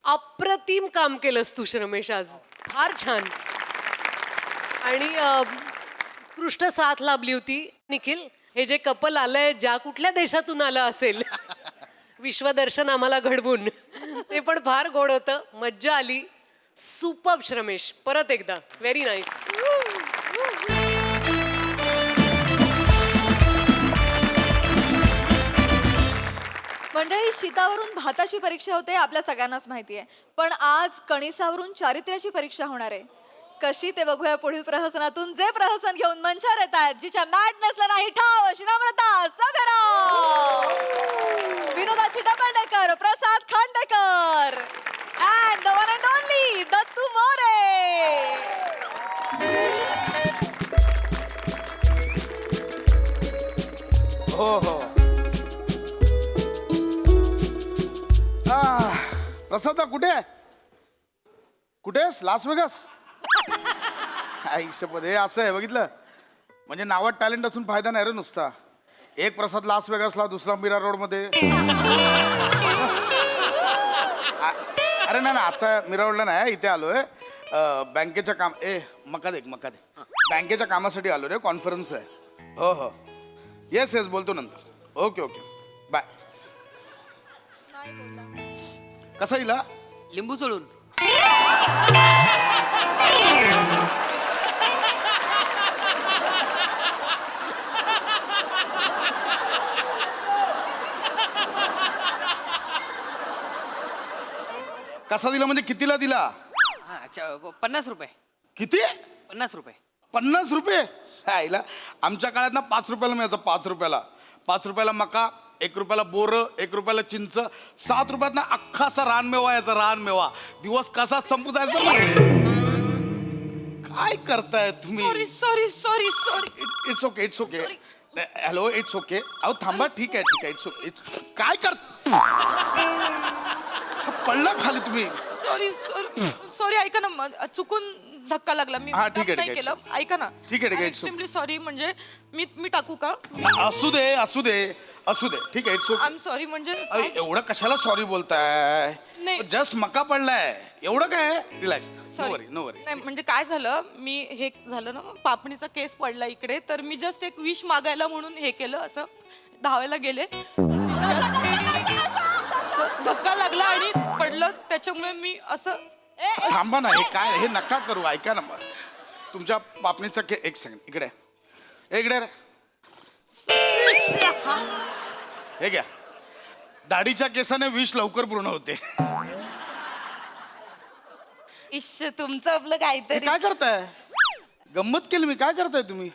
अप्रतिम काम केलंस तू रमेश आज, फार छान. आणि उत्कृष्ट साथ लाभली होती. निखिल, हे जे कपल आलंय, ज्या कुठल्या देशातून आलं असेल विश्वदर्शन आम्हाला घडवून, ते पण फार गोड होतं, मज्जा आली. सुपर्ब रमेश, परत एकदा व्हेरी नाईस. मंडळी, शीतावरून भाताची परीक्षा होते आपल्या सगळ्यांनाच माहिती आहे, पण आज कणिसावरून चारित्र्याची परीक्षा होणार आहे. कशी ते बघूया पुढील प्रहसनातून. जे प्रहसन घेऊन मंचावर येत आहेत, जिच्या मॅडनेसला नाही ठाव अशी नम्रता सभेराव, विनोदाची double decker Prasad Khandekar, and the one and only Dattu More. हो हो. प्रसाद कुठे आहे? कुठे आहेस? Las Vegas? आयुष्यपद हे असं आहे, बघितलं, म्हणजे नावात टॅलेंट असून फायदा नाही रे नुसता. एक प्रसाद लास वेगासला, दुसरा मीरा रोड मध्ये. अरे ना, आता मीरा रोडला नाही, इथे आलोय बँकेच्या काम. मका दे बँकेच्या कामासाठी आलो रे, कॉन्फरन्स आहे. हो हो, येस येस, बोलतो नंतर. Okay okay, bye. कसा येईल? लिंबू चोळून. कसा दिला म्हणजे कितीला दिला? अच्छा, 50 रुपये. किती? 50 रुपये. 50 रुपये? आईला, आमच्या काळात ना 5 रुपयाला मिळायचं. 5 रुपयाला 5 रुपयाला मका, 1 रुपयाला बोरं, 1 रुपयाला चिंच, 7 रुपयात ना अख्खा असा रानमेवा यायचा. रानमेवा दिवस कसा संपू जायचा. काय करताय तुम्ही? Sorry. It's okay, it's okay. Hello, it's okay. अहो थांबा, ठीक आहे. It's okay. काय कर, पडला खाली तुम्ही. सॉरी ऐका ना, चुकून धक्का लागला. मी हा, ठीक आहे, नाही ठीक आहे. केलं. ऐका ना, ठीक आहे. Extremely sorry. म्हणजे मी टाकू का? असू दे. ठीक आहे, it's okay. I am sorry. म्हणजे एवढं कशाला सॉरी बोलताय? नाही. जस्ट मका पडलाय, एवढं काय? रिलॅक्स, नो वरी. नाही, म्हणजे काय झालं, मी हे झालं ना, पापणीचा केस पडला इकडे, तर मी जस्ट एक विश मागायला म्हणून हे केलं, असं धावायला गेले, धक्का लागला आणि पडलं, त्याच्यामुळे मी असं. थांबा ना, हे काय, हे नका करू. ऐका ना, मग तुमच्या पापणीचा एक सेकंड इकडे रे. हे घ्या, दाढीच्या केसाने विष लवकर पूर्ण होते. तुमचं आपलं हे काहीतरी. काय करताय? गंमत केली मी. काय करताय तुम्ही?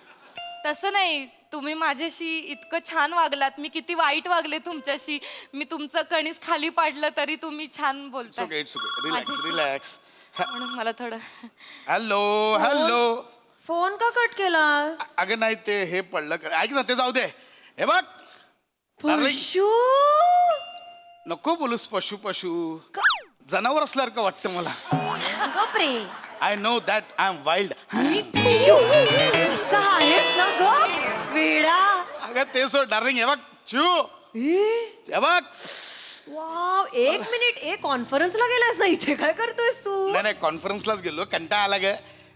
तसं नाही, तुम्ही माझ्याशी इतकं छान वागलात, मी किती वाईट वागले तुमच्याशी. मी तुमचं कणीस खाली पाडलं तरी तुम्ही छान बोलताय. It's okay. रिलॅक्स. म्हणून मला थोडं. हॅलो. फोन का कट केलास? अगं नाही, ते हे पडलं. ऐक ना, ते जाऊ दे. हे बघ, पशू नको बोलूस पशु पशु जनावर असल्यासारखं वाटतं मला. गप रे. I know that I am wild. पशू कसा आहेस ना ग वेडा. अगं ते सो डार्लिंग हे बघ चू हे बघ. वाव, एक मिनिट, कॉन्फरन्सला गेलास ना, इथे काय करतोयस तू? नाही कॉन्फरन्सलाच गेलो. कंटाळा आला ग.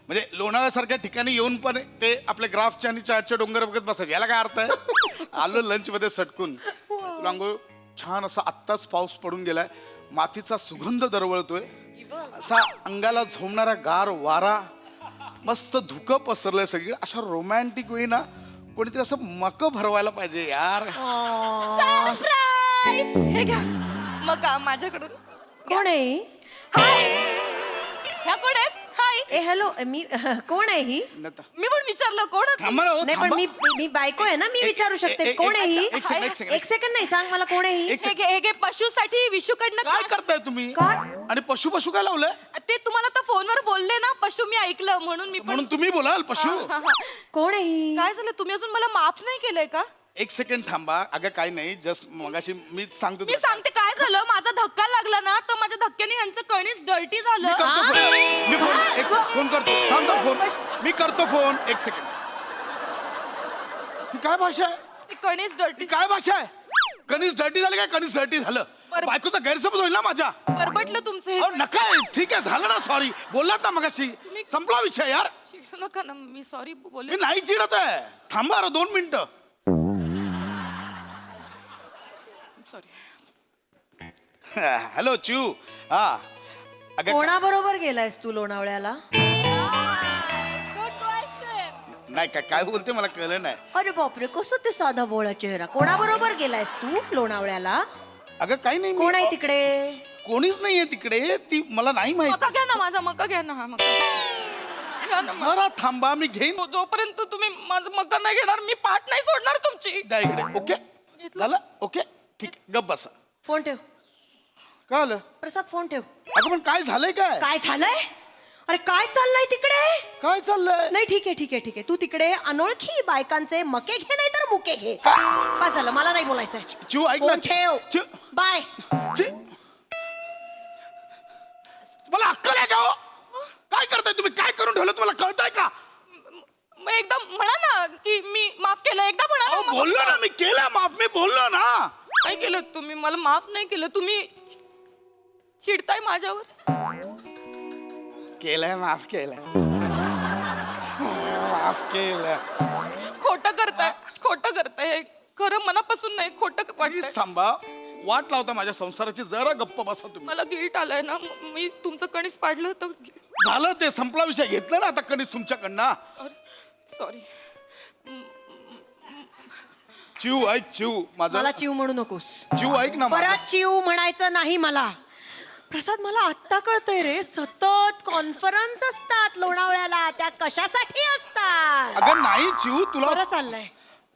म्हणजे लोणावळ्यासारख्या ठिकाणी येऊन पण ते आपल्या ग्राफच्या आणि चार्टच्या डोंगर बघत बसायचे, याला काय अर्थ आहे. आलो लंच मध्ये सटकून. तुला सांगू छान असा आत्ताच पाऊस पडून गेलाय, मातीचा सुगंध दरवळतोय, असा अंगाला झोमणारा गार वारा, मस्त धुकं पसरलंय सगळी. अशा रोमॅन्टिक वेळी ना कोणीतरी असं मक भरवायला पाहिजे यार. सरप्राईज. हे घ्या मका माझ्याकडून. कोण आहे? हाय. ह्या कोण आहेत? हाय. ए हॅलो, मी कोण आहे ही? मी पण विचारलं कोण आहेत? थांबा ना हो, नाही पण थांबा. मी बायको आहे ना, मी विचारू शकते कोण आहे ही? एक सेकंड, एक सेकंड. एक सेकंड नाही, सांग मला कोण आहे ही? हे घे पशूसाठी विशूकडनं काय खास- करताय तुम्ही? काय? आणि पशु पशु काय लावलंय? ते तुम्हाला तर फोनवर बोलले ना पशू, मी ऐकलं म्हणून मी पण. म्हणून तुम्ही बोलाल पशु. कोण आहे ही? काय झालं, तुम्ही अजून मला माफ नाही केलंय का? एक सेकंड थांबा. अगं काय नाही, जस्ट मगाशी मी सांगतो मी तुला. सांगते काय झालं, माझा धक्का लागला ना तर माझ्या धक्क्याने यांचं कणीस डर्टी मी झालं. करतो फोन. मी फोन एक फोन करतो. थांब फोन. मी करतो फोन. एक सेकंड. ही काय भाषा आहे? ते कणीस डर्टी. ही काय भाषा आहे? कणीस डर्टी झालं काय कणीस डर्टी झालं? बायकोचा गैरसमज होईल ना माझ्या. बरबटलं तुमचं हे. अहो नका. ठीक आहे झालं ना, सॉरी. बोललात ना मगाशी, संपला विषय यार. चिडू नका ना, मी सॉरी मी बोलले. नाही चिडत आहे. थांबा 2 मिनिटं. सॉरी. हॅलो चू. हा अगं कोणाबरोबर गेलायस तू लोणावळ्याला? Good question. नाही काय बोलते मला कळलं नाही. अरे बापरे, कसं ते साधा भोळा चेहरा. कोणाबरोबर गेलायस तू लोणावळ्याला? अगं काही नाही. कोण आहे तिकडे? कोणीच नाहीये तिकडे. ती मला नाही माहिती. मका घ्या ना, माझा मका घ्या ना. हा मका घ्या ना. जरा थांबा, मी घेईन. जोपर्यंत तुम्ही माझं मका नाही घेणार मी पाठ नाही सोडणार तुमची. द्या इकडे. ओके झालं. ओके ठीक आहे. गप बसा. फोन ठेव. काय आलं? प्रसाद फोन ठेव. अगं पण काय झालंय? काय काय झालंय? अरे काय चाललंय तिकडे? काय चाललंय? नाही ठीक आहे. तू तिकडे अनोळखी बायकांचे मके घे नाही तर मुके घे. काय झालं? मला नाही बोलायचंय. चिव ऐक ना. फोन ठेव. चिव. बाय. मला अक्कल आहे का हो? काय करताय तुम्ही? काय करून ठेवलं तुम्हाला कळतंय का? मग एकदा म्हणा ना की मी माफ केलं. एकदा म्हणा अहो, ना. बोललो ना मी. केलं माफ. मी बोललो ना. काय केलं तुम्ही? मला माफ नाही केलं. तुम्ही चिडताय माझ्यावर. केलंय माफ केलंय. माफ केलं. खोटं करताय. हे खरं मनापासून नाही, खोटं वाटतंय. प्लीज थांबा. वाट लावता माझ्या संसाराची. जरा गप्प बसा तुम्ही. मला गिल्ट आलाय ना, मी तुमचं कणीस पाडलं तर. झालं ते संपला विषय. घेतलं ना आता कणीस तुमच्याकडनं. सॉरी. चिव ऐक. चिव माझं. मला चिव म्हणू नकोस. चिव ऐक ना माझं. परत चिव म्हणायचं नाही मला. प्रसाद, मला आत्ता कळतंय रे, सतत कॉन्फरन्स असतात लोणावळ्याला. त्या कशासाठी असतात? अगं नाही चिव तुला. बरं चाललंय.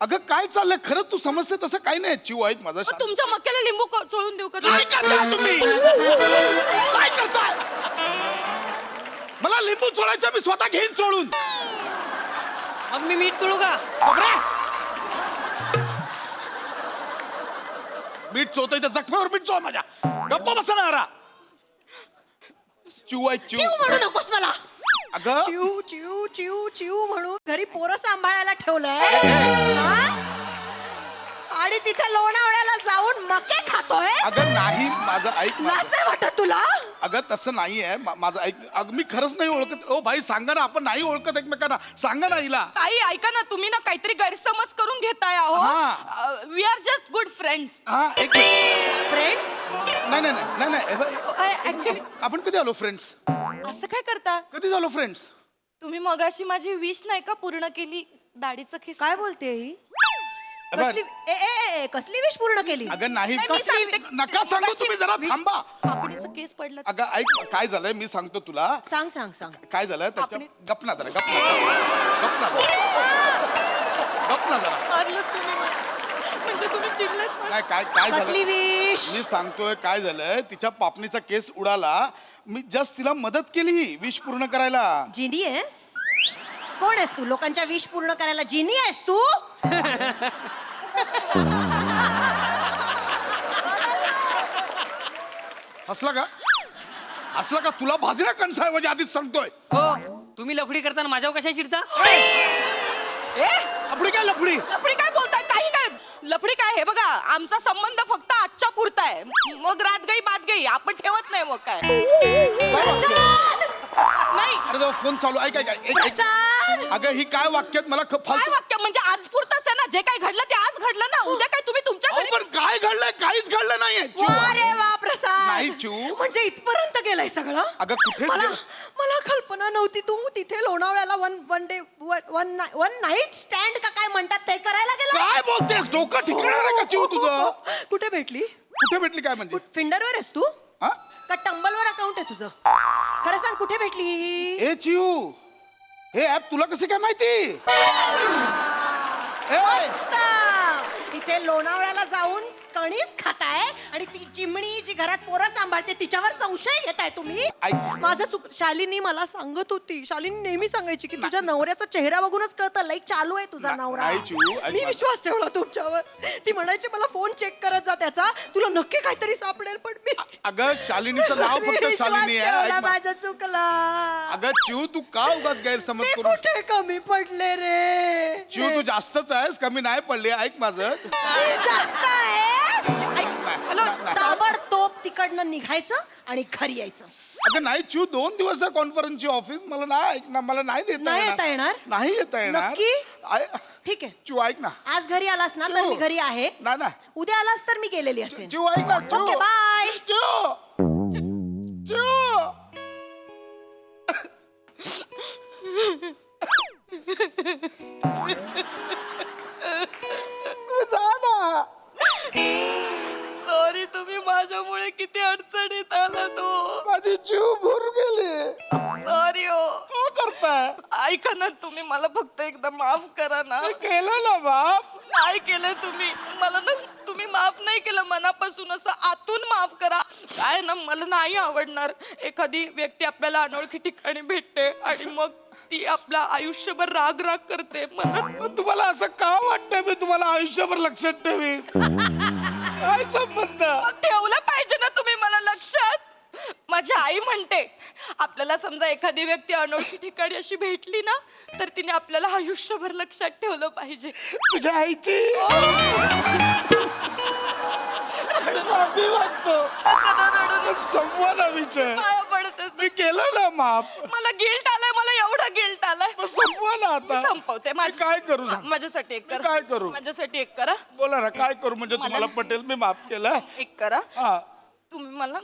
अगं काय चाललंय खरं तू समजते तसं काही नाही. चिव ऐक माझं. मग तुमच्या मक्याला लिंबू चोळून देऊ का? काय करताय तुम्ही? काय करताय? मला लिंबू चोळायचं, मी स्वतः घेईन चोळून. मग मी मीठ चोळू का? बापरे! मीठ चोतोय तर जखमेवर मीठ चोळ माझ्या. गप्पा बसा ना जरा. चिव ऐक. चिव म्हणू नकोस मला. अगं चिव चिव चिव चिव म्हणून घरी पोरं सांभाळायला ठेवलंय हा? आणि तिथे लोणावळ्याला जाऊन मके खातोय. अगं नाही माझं ऐक. लाज नाही वाटत तुला? अगं तसं नाही आहे. माझं ऐक. अगं मी खरंच नाही ओळखत. ओ भाई सांगा ना, आपण नाही ओळखत एकमेकांना. सांगा ना हिला. ताई ऐका ना, तुम्ही ना काहीतरी गैरसमज करून घेताय हा. आहो. We are just good friends. हा एक मिनिट. फ्रेंड्स? नाही. ऍक्च्युली आपण कधी आलो फ्रेंड्स? असं काय करता कधी झालो फ्रेंड्स? तुम्ही मगाशी माझी विश नाही का पूर्ण केली? दाढीचं खिस. काय बोलते ही? कसली कसली विश पूर्ण केली? अगं नाही. नाही, मी सांगते. नका सांगू तुम्ही. जरा थांबा. आपणीचं केस पडला. अगं ऐक काय झालंय मी सांगतो तुला. सांग सांग सांग. काय झालं त्याच्या. आपण- गपना जरा. मारलं तुम्ही मला. म्हणजे तुम्ही चिडलेत मला. नाही काय कसली झालं विश? मी सांगतोय काय झालंय. तिच्या पापणीचा केस उडाला. मी जस्ट तिला मदत केली विश पूर्ण करायला. जिनी आहेस? कोण आहेस तू? लोकांच्या विश पूर्ण करायला जिनी आहेस तू? हसला का हसला का तुला भाजल्या कणसाऐवजी आधीच सांगतोय. हो तुम्ही लफडी करताना माझ्यावर कशा चिडता? लफडी काय लफडी लफडी काय बोलताय काही काय लफडी काय हे बघा आमचा संबंध फक्त आजच्या पुरता आहे मग रात गई बात गई आपण ठेवत नाही मग काय नाही अरे तो फोन चालू ऐक ऐक, ऐक ऐक. अगं ही काय वाक्यात मला काय वाक्य म्हणजे आज पुरताच आहे ना जे काय घडलं ते आज घडलं ना उद्या काय तुम्ही तुमच्या घरी पण काय घडलंय काहीच घडलं नाहीये वा रे वा प्रसाद नाही, चिऊ. म्हणजे इथपर्यंत गेलाय सगळं. अगं, कुठे मला गेलं? मला कल्पना नव्हती तू तिथे लोणावळ्याला वन नाईट स्टँड का काय म्हणतात ते करायला गेला. काय बोलतेस डोकं ठिकाणार आहे का चिऊ तुझं? कुठे भेटली? कुठे भेटली काय म्हणजे फिंडरवर आहेस तू हा? का टंबलवर अकाउंट आहे तुझं? खरं सांग कुठे भेटली? ए चिऊ हे ऍप तुला कसे काय माहिती? ए, मस्त! इथे लोणावळ्याला जाऊन कणीस खाताय आणि ती चिमणी जी घरात पोरं सांभाळते तिच्यावर संशय घेताय तुम्ही. ऐक. माझं चुक शालिनी मला सांगत होती. शालिनी नेहमी सांगायची की तुझ्या नवऱ्याचा चेहरा बघूनच कळतं लाईक चालू आहे तुझा नवरा. नाही, चिऊ, ऐक मी माझं. विश्वास ठेवला तुमच्यावर. ती म्हणायची मला फोन चेक करत जा त्याचा तुला नक्की काहीतरी सापडेल पण मी अगं शालिनीचं नाव मी फक्त विश्वास शालिनी आहे ठेवला, ऐक मा- माझं चुकलं. अगं चिऊ तू का उगाच गैरसमज मी करू कुठे कमी पडले रे? चिऊ तू जास्तच आहेस कमी नाही पडली ऐक माझं मी जास्त आहे. हॅलो ताबडतोब तिकडनं निघायचं आणि घरी यायचं. अगं नाही चिऊ 2 दिवस आहे कॉन्फरन्सची ऑफिस मला नाही ऐक ना मला नाही नाही येता येणार? नाही येता येणार नक्की? आय- ठीक आहे चिऊ ऐक ना आज घरी आलास ना तर मी घरी आहे. नाही ना उद्या आलास तर मी गेलेली असेल. चिऊ ऐक ना चिऊ ओके बाय. चिऊ चिऊ तू जा ना सॉरी तुम्ही माझ्यामुळे किती अडचणीत आला तो माझी जीव भरून गेली सॉरी हो काय करताय ऐका ना तुम्ही मला फक्त एकदा माफ करा ना मी केलं ना बाप नाही केलं तुम्ही मला ना तुम्ही माफ नाही केलं मनापासून असं आतून माफ करा काय ना मला नाही आवडणार एखादी व्यक्ती आपल्याला अनोळखी ठिकाणी भेटते आणि मग ती आपल्या आयुष्यभर राग राग करते मला पण तुम्हाला असं का वाटतंय मी तुम्हाला आयुष्यभर लक्षात ठेवी काय संबंध ठेवलं पाहिजे ना तुम्ही मला लक्षात माझी आई म्हणते आपल्याला समजा एखादी व्यक्ती अनोळखी ठिकाणी अशी भेटली ना तर तिने आपल्याला आयुष्यभर लक्षात ठेवलं पाहिजे तुझ्या आईची माफी मागतो संपवा ना विषय पाया पडते मी केलं ना माफ मला गिल्ट आलाय मला एवढा गिल्ट आलाय मग संपवा ना आता संपवते मी काय करू सांग? माझ्यासाठी एक मी करा काय करू? माझ्यासाठी एक करा बोला ना काय करू म्हणजे तुम्हाला पटेल मी माफ केलं एक करा हा तुम्ही मला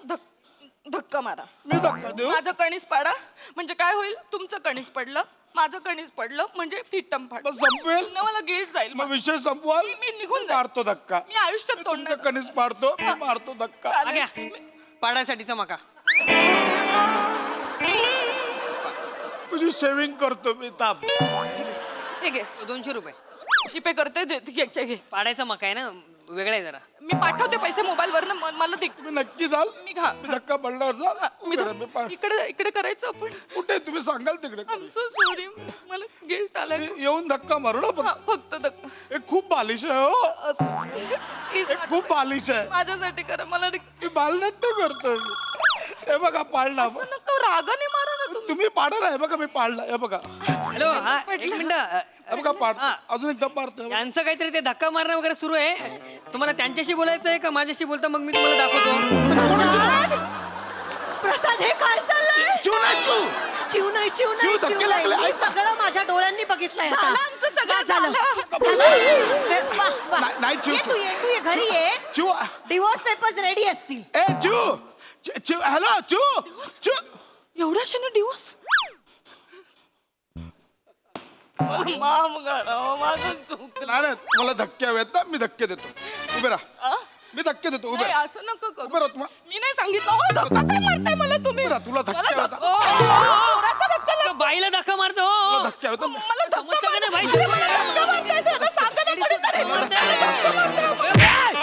धक्का मारा मी धक्का देऊ माझं कणीस पाडा म्हणजे काय होईल तुमचं कणीस पडलं माझं कणीस पडलं म्हणजे फिट्टम फाड मग संपवेल पुन्हा मला गिल्ट जाईल मग विषय संपवाल मी निघून जाईन. मारतो धक्का मी आयुष्यात तोडणार तुमचं कणीस पाडतो मी मारतो धक्का चालेल. पाडायसाठीचा मका तुझी शेविंग करतो मी ताप हे घे 200 रुपये जीपे करते दे घे घे पाडायचा मका आहे ना वेगळा आहे जरा. मी पाठवते पैसे मोबाईल वर मला दे तुम्ही नक्की जाल मी घा मी धक्का पडल्यावर जाल मी उभे राहा, मी पा- इकडे इकडे करायचं आपण कुठे तुम्ही सांगाल तिकडे आम सो सॉरी मला गिल्ट आलाय मी येऊन धक्का मारू ना हा, पण फक्त धक्का हे खूप बालिश आहे हो असं. Please, हे खूप बालिश आहे माझ्यासाठी करा मला मी बालनाट्य करतोय हे बघा पाडला असं नको रागाने मारा ना तुम्ही तुम्ही पाडणार आहे बघा मी पाडला हे बघा हॅलो हा एक मिनिट हे बघा पाड हा. अजून एकदा पाडतोय यांचं काहीतरी ते धक्का मारणं वगैरे सुरू आहे तुम्हाला त्यांच्याशी बोलायचं आहे का माझ्याशी बोलता मग मी तुम्हाला दाखवतो प्रसाद प्रसाद हे काय चाललंय? चिव नाही चिव चिव नाही चिव चिव नाही धक्के चिव नाही लागले. मी सगळं माझ्या डोळ्यांनी बघितलंय आता. झालं आमचं सगळं, बस झालं. झालं. झालं. वा, वा. नाही, चिव, ये चिव. तू ये घरी ये चिव डिवोर्स पेपर्स रेडी असतील. ए चिव चिव हॅलो चिव चिव एवढ्याशाने दिवस माम करा माझं चुकलं नाही नाही, मला धक्के हवेत ना मी धक्के देतो उभे राहा मी धक्के देतो उभे नाही राहा. असं नका उभे करू राहा तुम्हाला मी नाही सांगितलं ओ, धक्का काय मारताय मला तुम्ही बरं, तुला धक्का मला होता. नवऱ्याचा धक्का लागला. बाईला धक्का मारतो मला धक्के हवेत ना. मला धक्का समजतं का नाही बाई? मारताय. मला धक्का मारताय. त्याला सांगा ना कोणीतरी. मला धक्का मारताय.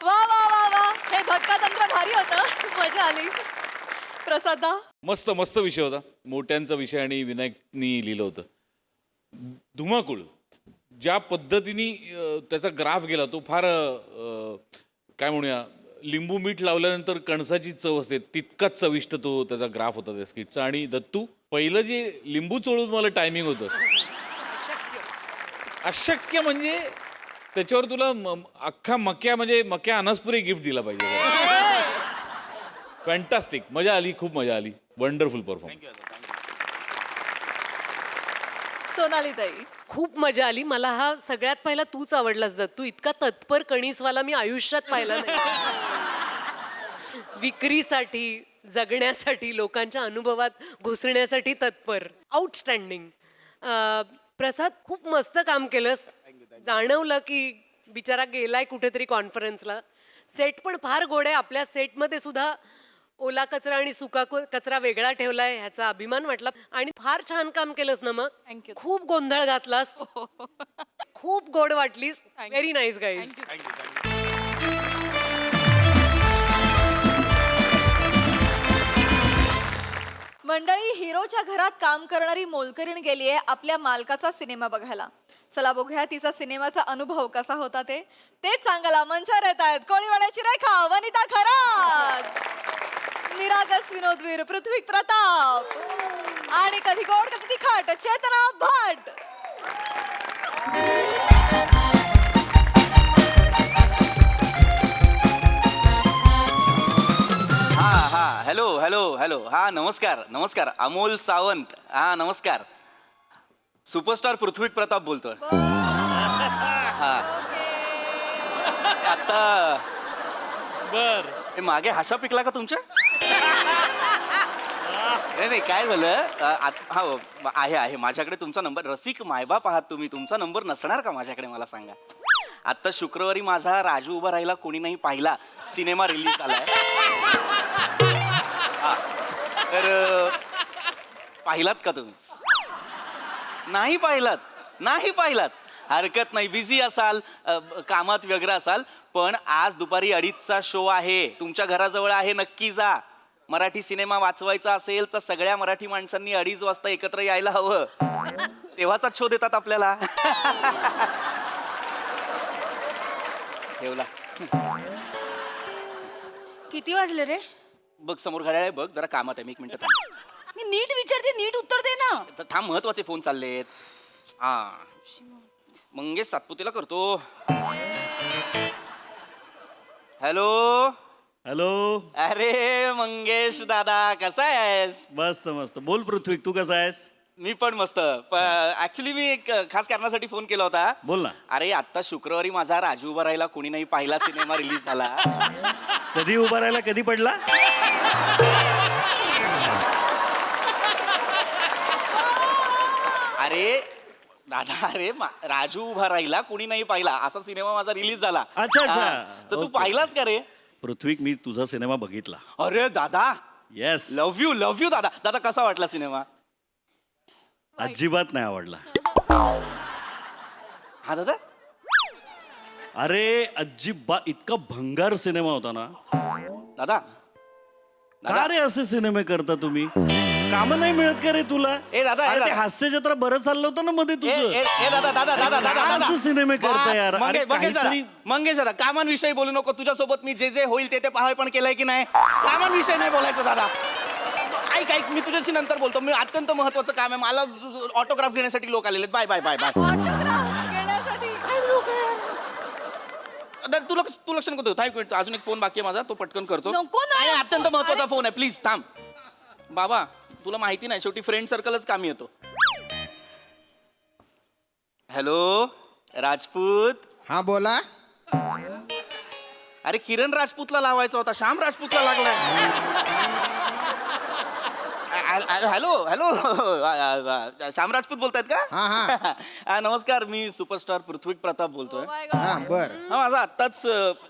वा वा वा वा हे धक्का तंत्र भारी होतं मजा आली प्रसादा मस्त मस्त विषय होता मोठ्यांचा विषय आणि विनायकनी लिहिलं होतं धुमाकूळ ज्या पद्धतीने त्याचा ग्राफ गेला तो फार काय म्हणूया लिंबू मीठ लावल्यानंतर कणसाची चव असते तितकाच चविष्ट तो त्याचा ग्राफ होता त्या स्किटचा. आणि दत्तू पहिलं जे लिंबू चोळून मला टायमिंग होतं अशक्य म्हणजे त्याच्यावर तुला अख्खा मक्या अनासपुरी गिफ्ट दिला पाहिजे. फॅन्टास्टिक, मजा आली, खूप मजा आली, वंडरफुल परफॉर्मन्स. सोनाली ताई. खूप मजा आली. मला हा सगळ्यात पहिला तूच आवडलास दत्तू. इतका तत्पर कणीसवाला मी आयुष्यात पाहिला नाही. विक्रीसाठी, जगण्यासाठी, लोकांच्या अनुभवात घुसण्यासाठी तत्पर. आउटस्टँडिंग. प्रसाद खूप मस्त काम केलंस. जाणवलं की बिचारा गेलाय कुठेतरी कॉन्फरन्सला. सेट पण फार गोड आहे. आपल्या सेटमध्ये सुद्धा ओला कचरा आणि सुका कचरा वेगळा ठेवलाय ह्याचा अभिमान वाटला. आणि फार छान काम केलंस ना मग. थँक्यू. खूप गोंधळ घातलास. खूप गोड वाटलीस. Very nice guys. मंडळी, हिरोच्या घरात काम करणारी मोलकरीण गेली आहे आपल्या मालकाचा सिनेमा बघायला. चला बघूया तिचा सिनेमाचा अनुभव कसा होता ते. तेच सांगायला मंचावर येत आहेत कोळीवाड्याची रेखा, वनिता खरात, निरागस विनोदवीर पृथ्वी प्रताप आणि कधी गोड कधी तिखट चेतना भट. हा हॅलो हॅलो हॅलो हा नमस्कार नमस्कार अमोल सावंत. हा नमस्कार, सुपरस्टार पृथ्वी प्रताप बोलतोय. हा आता बर मागे हाशा पिकला का तुमच्या? नाही नाही काय झालं हा आहे माझ्याकडे तुमचा नंबर. रसिक मायबाप आहात तुम्ही, तुमचा नंबर नसणार का माझ्याकडे मला सांगा. आता शुक्रवारी माझा राजू उभा राहिला कोणी नाही पाहिला सिनेमा रिलीज झालाय. हा तर पाहिलात का तुम्ही? नाही पाहिलात? नाही पाहिलात हरकत नाही, बिझी असाल, कामात व्यग्र असाल. पण आज दुपारी 2:30चा शो आहे, तुमच्या घराजवळ आहे, नक्की जा. मराठी सिनेमा वाचवायचा असेल तर सगळ्या मराठी माणसांनी 2:30 वाजता एकत्र यायला हवं. तेव्हाचा शो देतात आपल्याला. ठेवला. किती वाजले रे? बघ समोर घड्याळ आहे, बघ जरा कामात आहे मी. 1 मिनिट थांब. मी नीट विचारते, नीट उत्तर दे ना. थांब, महत्वाचे फोन चाललेत. हा मंगेश सातपुतेला करतो. Hello hello. अरे मंगेश दादा कसा आहेस? मस्त मस्त. बोल पृथ्वी, तू कसा आहेस? मी पण मस्त. ऍक्च्युली मी एक खास कारणासाठी फोन केला होता. बोल ना. अरे आता शुक्रवारी माझा राजू उभा राहिला कोणी नाही पाहिला सिनेमा रिलीज झाला. कधी उभा राहिला, कधी पडला? अरे दादा, अरे राजू उभा राहिला कोणी नाही पाहिला असा सिनेमा माझा रिलीज झाला. अच्छा अच्छा. हा, तर तू ओके. पाहिलास का रे? पृथ्वी, मी तुझा सिनेमा बघितला. अरे दादा, येस. लव्ह यू दादा. दादा कसा वाटला सिनेमा? अजिबात नाही आवडला. हा दादा. अरे अजिबात, इतका भंगार सिनेमा होता ना. दादा का रे असे सिनेमे करता तुम्ही? काम नाही मिळत का रे तुला? ए दादा, अरे ते हास्य जत्रा बरं चाललं होतं ना मध्ये तुझं. असं सिनेमे करता यार. अरे काहीतरी- मंगेश दादा कामांविषयी बोलू नको. तुझ्यासोबत मी जे जे होईल ते पाहाय पण केलंय की नाही. कामांविषयी नाही बोलायचं दादा. ऐक मी तुझ्याशी नंतर बोलतो. मी अत्यंत महत्वाचं काम आहे, मला ऑटोग्राफ घेण्यासाठी लोक आलेले. Bye bye bye bye. तू लक्ष नको देऊ. अजून एक फोन बाकी आहे माझा, तो पटकन करतो. नको ना. नाही, अत्यंत महत्वाचा फोन आहे, प्लीज थांब. बाबा तुला माहिती नाही, शेवटी फ्रेंड सर्कलच कामी येतो. हॅलो राजपूत. हा बोला. अरे किरण राजपूतला लावायचा होता, श्याम राजपूतला लागलाय. हॅलो हॅलो श्याम राजपूत बोलतायत का? हा नमस्कार, मी सुपरस्टार पृथ्वी प्रताप बोलतोय. हा बर. हा माझा आत्ताच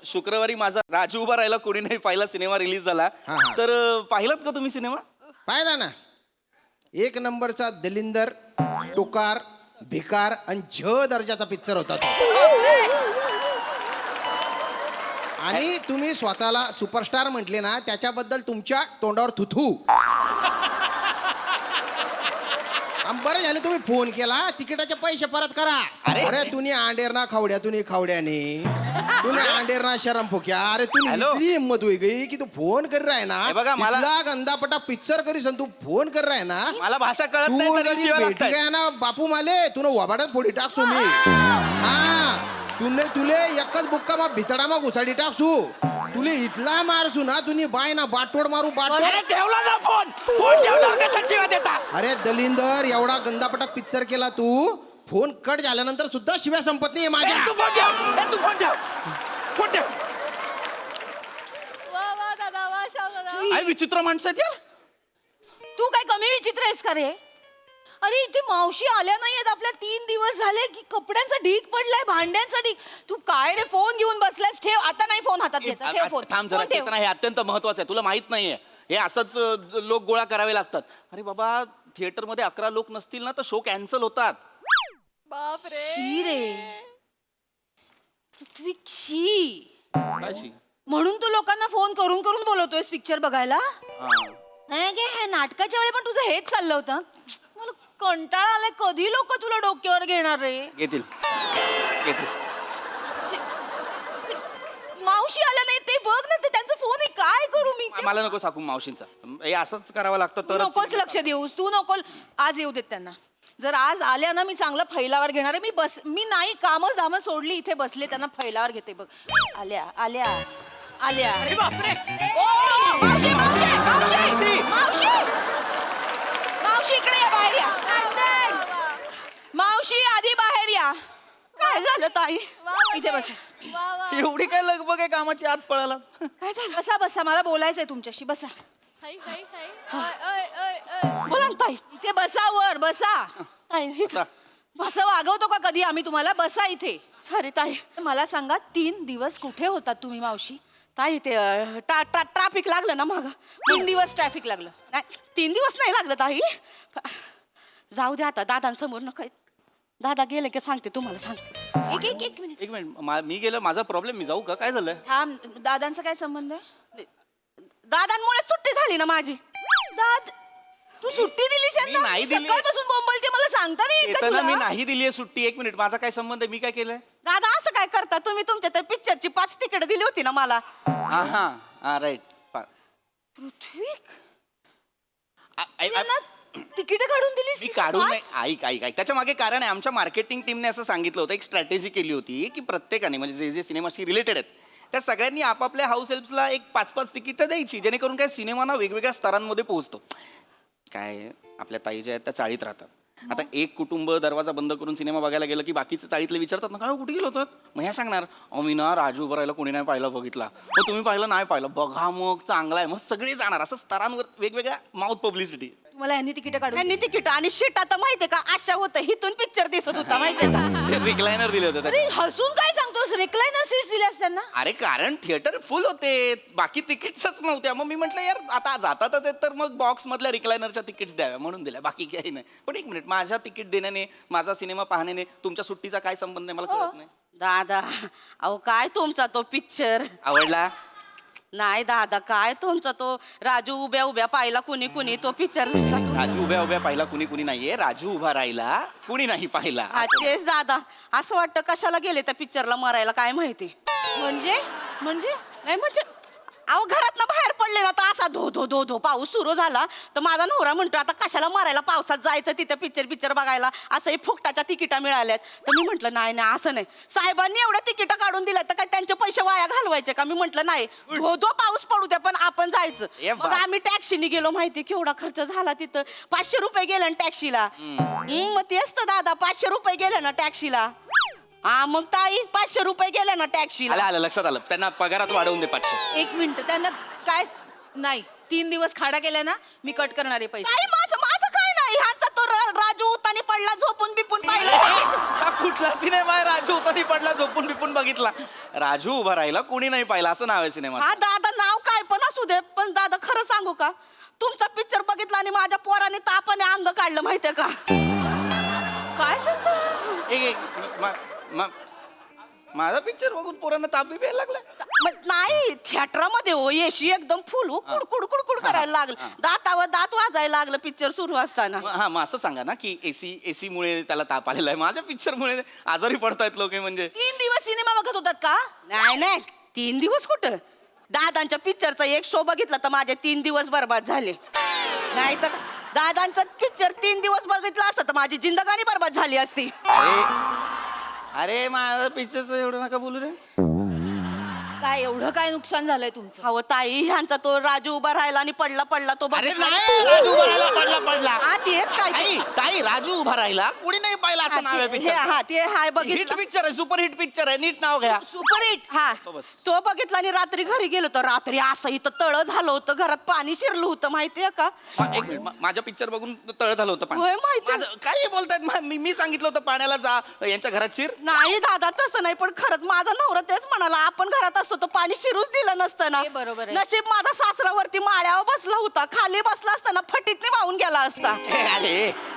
शुक्रवारी माझा राजू उभा राहिला कोणी नाही पाहिला सिनेमा रिलीज झाला. हा. तर पाहिलात का तुम्ही सिनेमा? पाहिला ना. 1 नंबरचा दलिंदर, टुकार, भिकार आणि झ दर्जाचा पिक्चर होता तो. आणि तुम्ही स्वतःला सुपरस्टार म्हटले ना, त्याच्याबद्दल तुमच्या तोंडावर थुथू. बरं झालं तुम्ही फोन केला, तिकिटाचे पैसे परत करा. अरे तुम्ही अंडेर ना खावड्या, तुम्ही खावड्याने तुम्ही अंडेर ना शरम फुक्या. अरे तुम्ही हॅलो. इतली हिंमत होई गई की तू फोन कर राय ना. हे बघा, मला- इथला गंदापटा पिक्चर करीस आणि तू फोन कर राय ना. मला भाषा कळत तू नाही तरी जरी शिव्या भेटी लागतायत. गया ना बापू माले तुला वबाडत फोडी टाकसू मी. हा तुले एकच बुक्का मा भितडा मा घुसाडी टाकसू. तुले इथला मारसू ना तुम्ही बाय ना बाटोड मारू बाटोड. ठेवला ना फोन ठेवला कसा शिव्या देता. अरे दलिंदर एवढा गंदापटा पिक्चर केला तू. फोन कट झाल्यानंतर सुद्धा शिव्या संपत नाही माझ्या. तू फोन ठेव फोन ठेव. वा वा दादा, वा शाव दादा. काय विचित्र माणसं आहेत यार. तू काय कमी विचित्र आहेस का रे? अरे इथे मावशी आल्या नाहीयेत आपल्या 3 दिवस झाले की कपड्यांचा ढीग पडलाय, भांड्यांचा ढीग. तू काय रे फोन घेऊन बसलायस? ठेव आता, नाही फोन हातात घ्यायचा. ठेव फोन. थांब जरा, फोन ठेव. चेतना, हे अत्यंत महत्वाचं आहे. तुला माहित नाहीये हे असंच लोक गोळा करावे लागतात. अरे बाबा, थिएटरमध्ये 11 लोक नसतील ना तर शो कॅन्सल होतात. बापरे. शी रे पृथ्वी, शी. काय शी? म्हणून तू लोकांना फोन करून करून बोलवतोयस पिक्चर बघायला? हा. नाही गे, हे नाटकाच्या वेळी पण तुझं हेच चाललं होतं. मला कंटाळा आलाय. कधी लोक तुला डोक्यावर घेणार रे? घेतील. मावशी आल्या नाही ते बघ ना, ते त्यांचा फोन आहे. काय करू मी ते? मला नको सांगू मावशींचा. हे असंच करावं लागतं तू तर. नकोच लक्ष देऊस. तू नको आज येऊ देत त्यांना. जर आज आल्या ना मी चांगलं फैलावर घेणार आहे. मी नाही कामं दामं सोडली, इथे बसले, त्यांना फैलावर घेते बघ. आल्या आल्या आल्या. अरे बापरे. मावशी मावशी मावशी मावशी मावशी इकडे या, बाहेर या. मावशी आधी बाहेर या. काय झालं ताई? इथे बसा. वा वा. एवढी काय लगबग आहे कामाची, आत पळाला. काय झालं? बसा बसा, मला बोलायचंय तुमच्याशी. बसा. हाय हाय हाय. अय, अय, अय. बोला ना ताई. इथे बसा, वर बसा. बसा. असं वागवतो का कधी आम्ही तुम्हाला? बसा इथे. सॉरी ताई. मला सांगा, 3 दिवस कुठे होतात तुम्ही मावशी? ताई ते ट्रॅफिक लागलं ना मागं. 3 दिवस ट्रॅफिक लागलं? नाही, 3 दिवस नाही लागलं ताई. जाऊ दे आता, दादांसमोर नका. दादा गेले की सांगते तुम्हाला, सांगते. एक मिनिट एक मिनिट, मी गेलो, माझा प्रॉब्लेम, मी जाऊ का? काय झालंय? थांब. दादांचा काय संबंध आहे? दादांमुळे सुट्टी झाली ना माझी. तू सुट्टी दिलीस यांना? मी नाही दिली. सकाळपासून बोंबलते, मला सांगता नाही येत का चेतना, मी तुला? नाही दिली आहे सुट्टी. एक मिनिट, माझा काय संबंध आहे? मी काय केलंय? दादा असं काय करता तुम्ही? तुमच्या त्या पिक्चरची 5 तिकीट दिली होती ना मला. हा राईट. पृथ्वी, यांना तिकीट काढून दिलीस? मी काढून नाही. ऐक त्याच्या मागे कारण आहे. आमच्या मार्केटिंग टीमने असं सांगितलं होतं, एक स्ट्रॅटेजी केली होती की प्रत्येकाने, म्हणजे जे जे सिनेमाशी रिलेटेड आहेत त्या सगळ्यांनी आपापल्या हाऊस हेल्प्सला एक 5-5 तिकीटं द्यायची, जेणेकरून काय सिनेमाना वेगवेगळ्या स्तरांमध्ये पोहोचतो. काय आपल्या ताई ज्या आहेत त्या चाळीत राहतात. आता एक कुटुंब दरवाजा बंद करून सिनेमा बघायला गेलं की बाकीचे चाळीतले विचारतात ना, काय कुठे गेलो होतात? मग ह्या सांगणार, मी ना राजू उभं राहिला, कोणी नाही पाहिलं, बघितला. मग तुम्ही पाहिलं? नाही पाहिलं. बघा मग, चांगला आहे. मग सगळे जाणार. असं स्तरांवर वेगवेगळ्या माउथ पब्लिसिटी. तुम्हाला यांनी तिकीट काढून? यांनी तिकीट आणि शीट आता माहितीये का, अशा होतं हिथून पिक्चर दिसत होता माहितीये का? रिक्लायनर दिले होते अरे हसून काय सांगतोस? रिक्लायनर सीट्स दिल्यास त्यांना? अरे कारण थिएटर फुल होते, बाकी तिकीट्सच नव्हत्या. मग मी म्हटलं यार आता जातातच आहेत तर मग बॉक्स मधल्या रिक्लायनरच्या तिकीट्स द्याव्या म्हणून दिल्या, बाकी काही नाही. पण एक मिनिट, माझ्या तिकीट देण्याने, माझा सिनेमा पाहण्याने तुमच्या सुट्टीचा काय संबंध आहे मला कळत नाही. दादा अहो, काय तुमचा तो पिक्चर? आवडला? नाही दादा, काय तुमचा तो राजू उभ्या उभ्या पाहिला कुणी कुणी, तो पिक्चर नाही का तो? राजू उभ्या उभ्या पाहिला कुणी कुणी नाहीये, राजू उभा राहिला कुणी नाही पाहिला. तेच दादा, असं वाटतं कशाला गेले त्या पिक्चरला मरायला काय माहिती. म्हणजे नाही म्हणजे अहो, घरातनं बाहेर पडले ना तर असा धो धो धो धो पाऊस सुरू झाला तर माझा नवरा म्हणतो आता कशाला मरायला पावसात जायचं, तिथे पिक्चर बघायला, असंही फुकटाच्या तिकिटा मिळाल्यात. तर मी म्हटलं नाही नाही असं नाही, साहेबांनी एवढ्या तिकिटा काढून दिल्या तर काय त्यांचे पैसे वाया घालवायचे का? मी म्हटलं नाही, धो धो पाऊस पडू द्या पण आपण जायचं. मग आम्ही टॅक्सीने गेलो. माहिती केवढा खर्च झाला तिथं? 500 रुपये गेले ना टॅक्सीला. मग तेच तर दादा, 500 रुपये गेले ना टॅक्सीला. हा मग ताई, 500 रुपये गेले ना टॅक्सीला. आलं लक्षात आलं. त्यांना पगारात वाढवून दे 500. एक मिनिट, त्यांना काय नाही, 3 दिवस खाडा केला ना, मी कट करणारे पैसे. माझं काय नाही, ह्यांचा तो राजू उतानी पडला झोपून बिपून पाहिला. हा कुठला सिनेमा आहे? राजू उतानी पडला झोपून बिपून बघितला. राजू उभा राहिला कुणी नाही पाहिला असं नाव आहे सिनेमा. हा दादा, नाव काय पण असू दे, पण दादा खरं सांगू का, तुमचा पिक्चर बघितला आणि माझ्या पोराने तापाने अंग काढलं माहितीये का? काय सांगतो? माझा पिक्चर बघून पोरांना ताप बी प्यायला लागलाय. मग नाही थिएटरमध्ये हो एशी एकदम फुल कुडकुड कुडकुड करायला लागलं दातावर दात वाजायला लागलं पिक्चर सुरू असताना. मग असं सांगा ना की एसी मुळे त्याला ताप आलेला आहे. माझ्या पिक्चर मुळे आजारी पडतायत लोक म्हणजे. 3 दिवस सिनेमा बघत होतात का? नाही 3 दिवस कुठं दादांच्या पिक्चरचा एक शो बघितला तर माझे 3 दिवस बर्बाद झाले. नाही तर दादांचा पिक्चर 3 दिवस बघितला असता तर माझी जिंदगानी बर्बाद झाली असती. अरे माझ्या पिक्चरचं एवढं नका बोलू रे. काय एवढं काय नुकसान झालंय तुमचं? हो ताई ह्यांचा तो राजू उभा राहिला आणि पडला तो अरे बघितला. नाही, राजू उभा राहिला पडला. हा तेच काय ताई, ताई राजू उभा राहिला कोणी नाही पाहिला असं नाव आहे पिक्चर. हा ते हाय हिट बघितलं पिक्चर आहे, सुपर हिट पिक्चर आहे, नीट नाव घ्या. सुपरहिट. हा तो बस. तो बघितला आणि रात्री घरी गेलो तर रात्री असं इथं तळ झालं होतं घरात पाणी शिरलं होतं माहितीये का? एक मिनिट माझ्या पिक्चर बघून तळ झालं होतं होय, माहिती. माझं काही बोलतायत मी सांगितलं होतं पाण्याला जा यांच्या घरात शिर. नाही दादा तसं नाही पण खरंच माझा नवरा तेच म्हणाला आपण घरात असतो तर पाणी शिरूच दिलं नसतं ना. हे बरोबर आहे. नशीब माझा सासरावरती माळ्यावर बसला होता खाली बसला असताना फटीतने वाहून गेला असता. अरे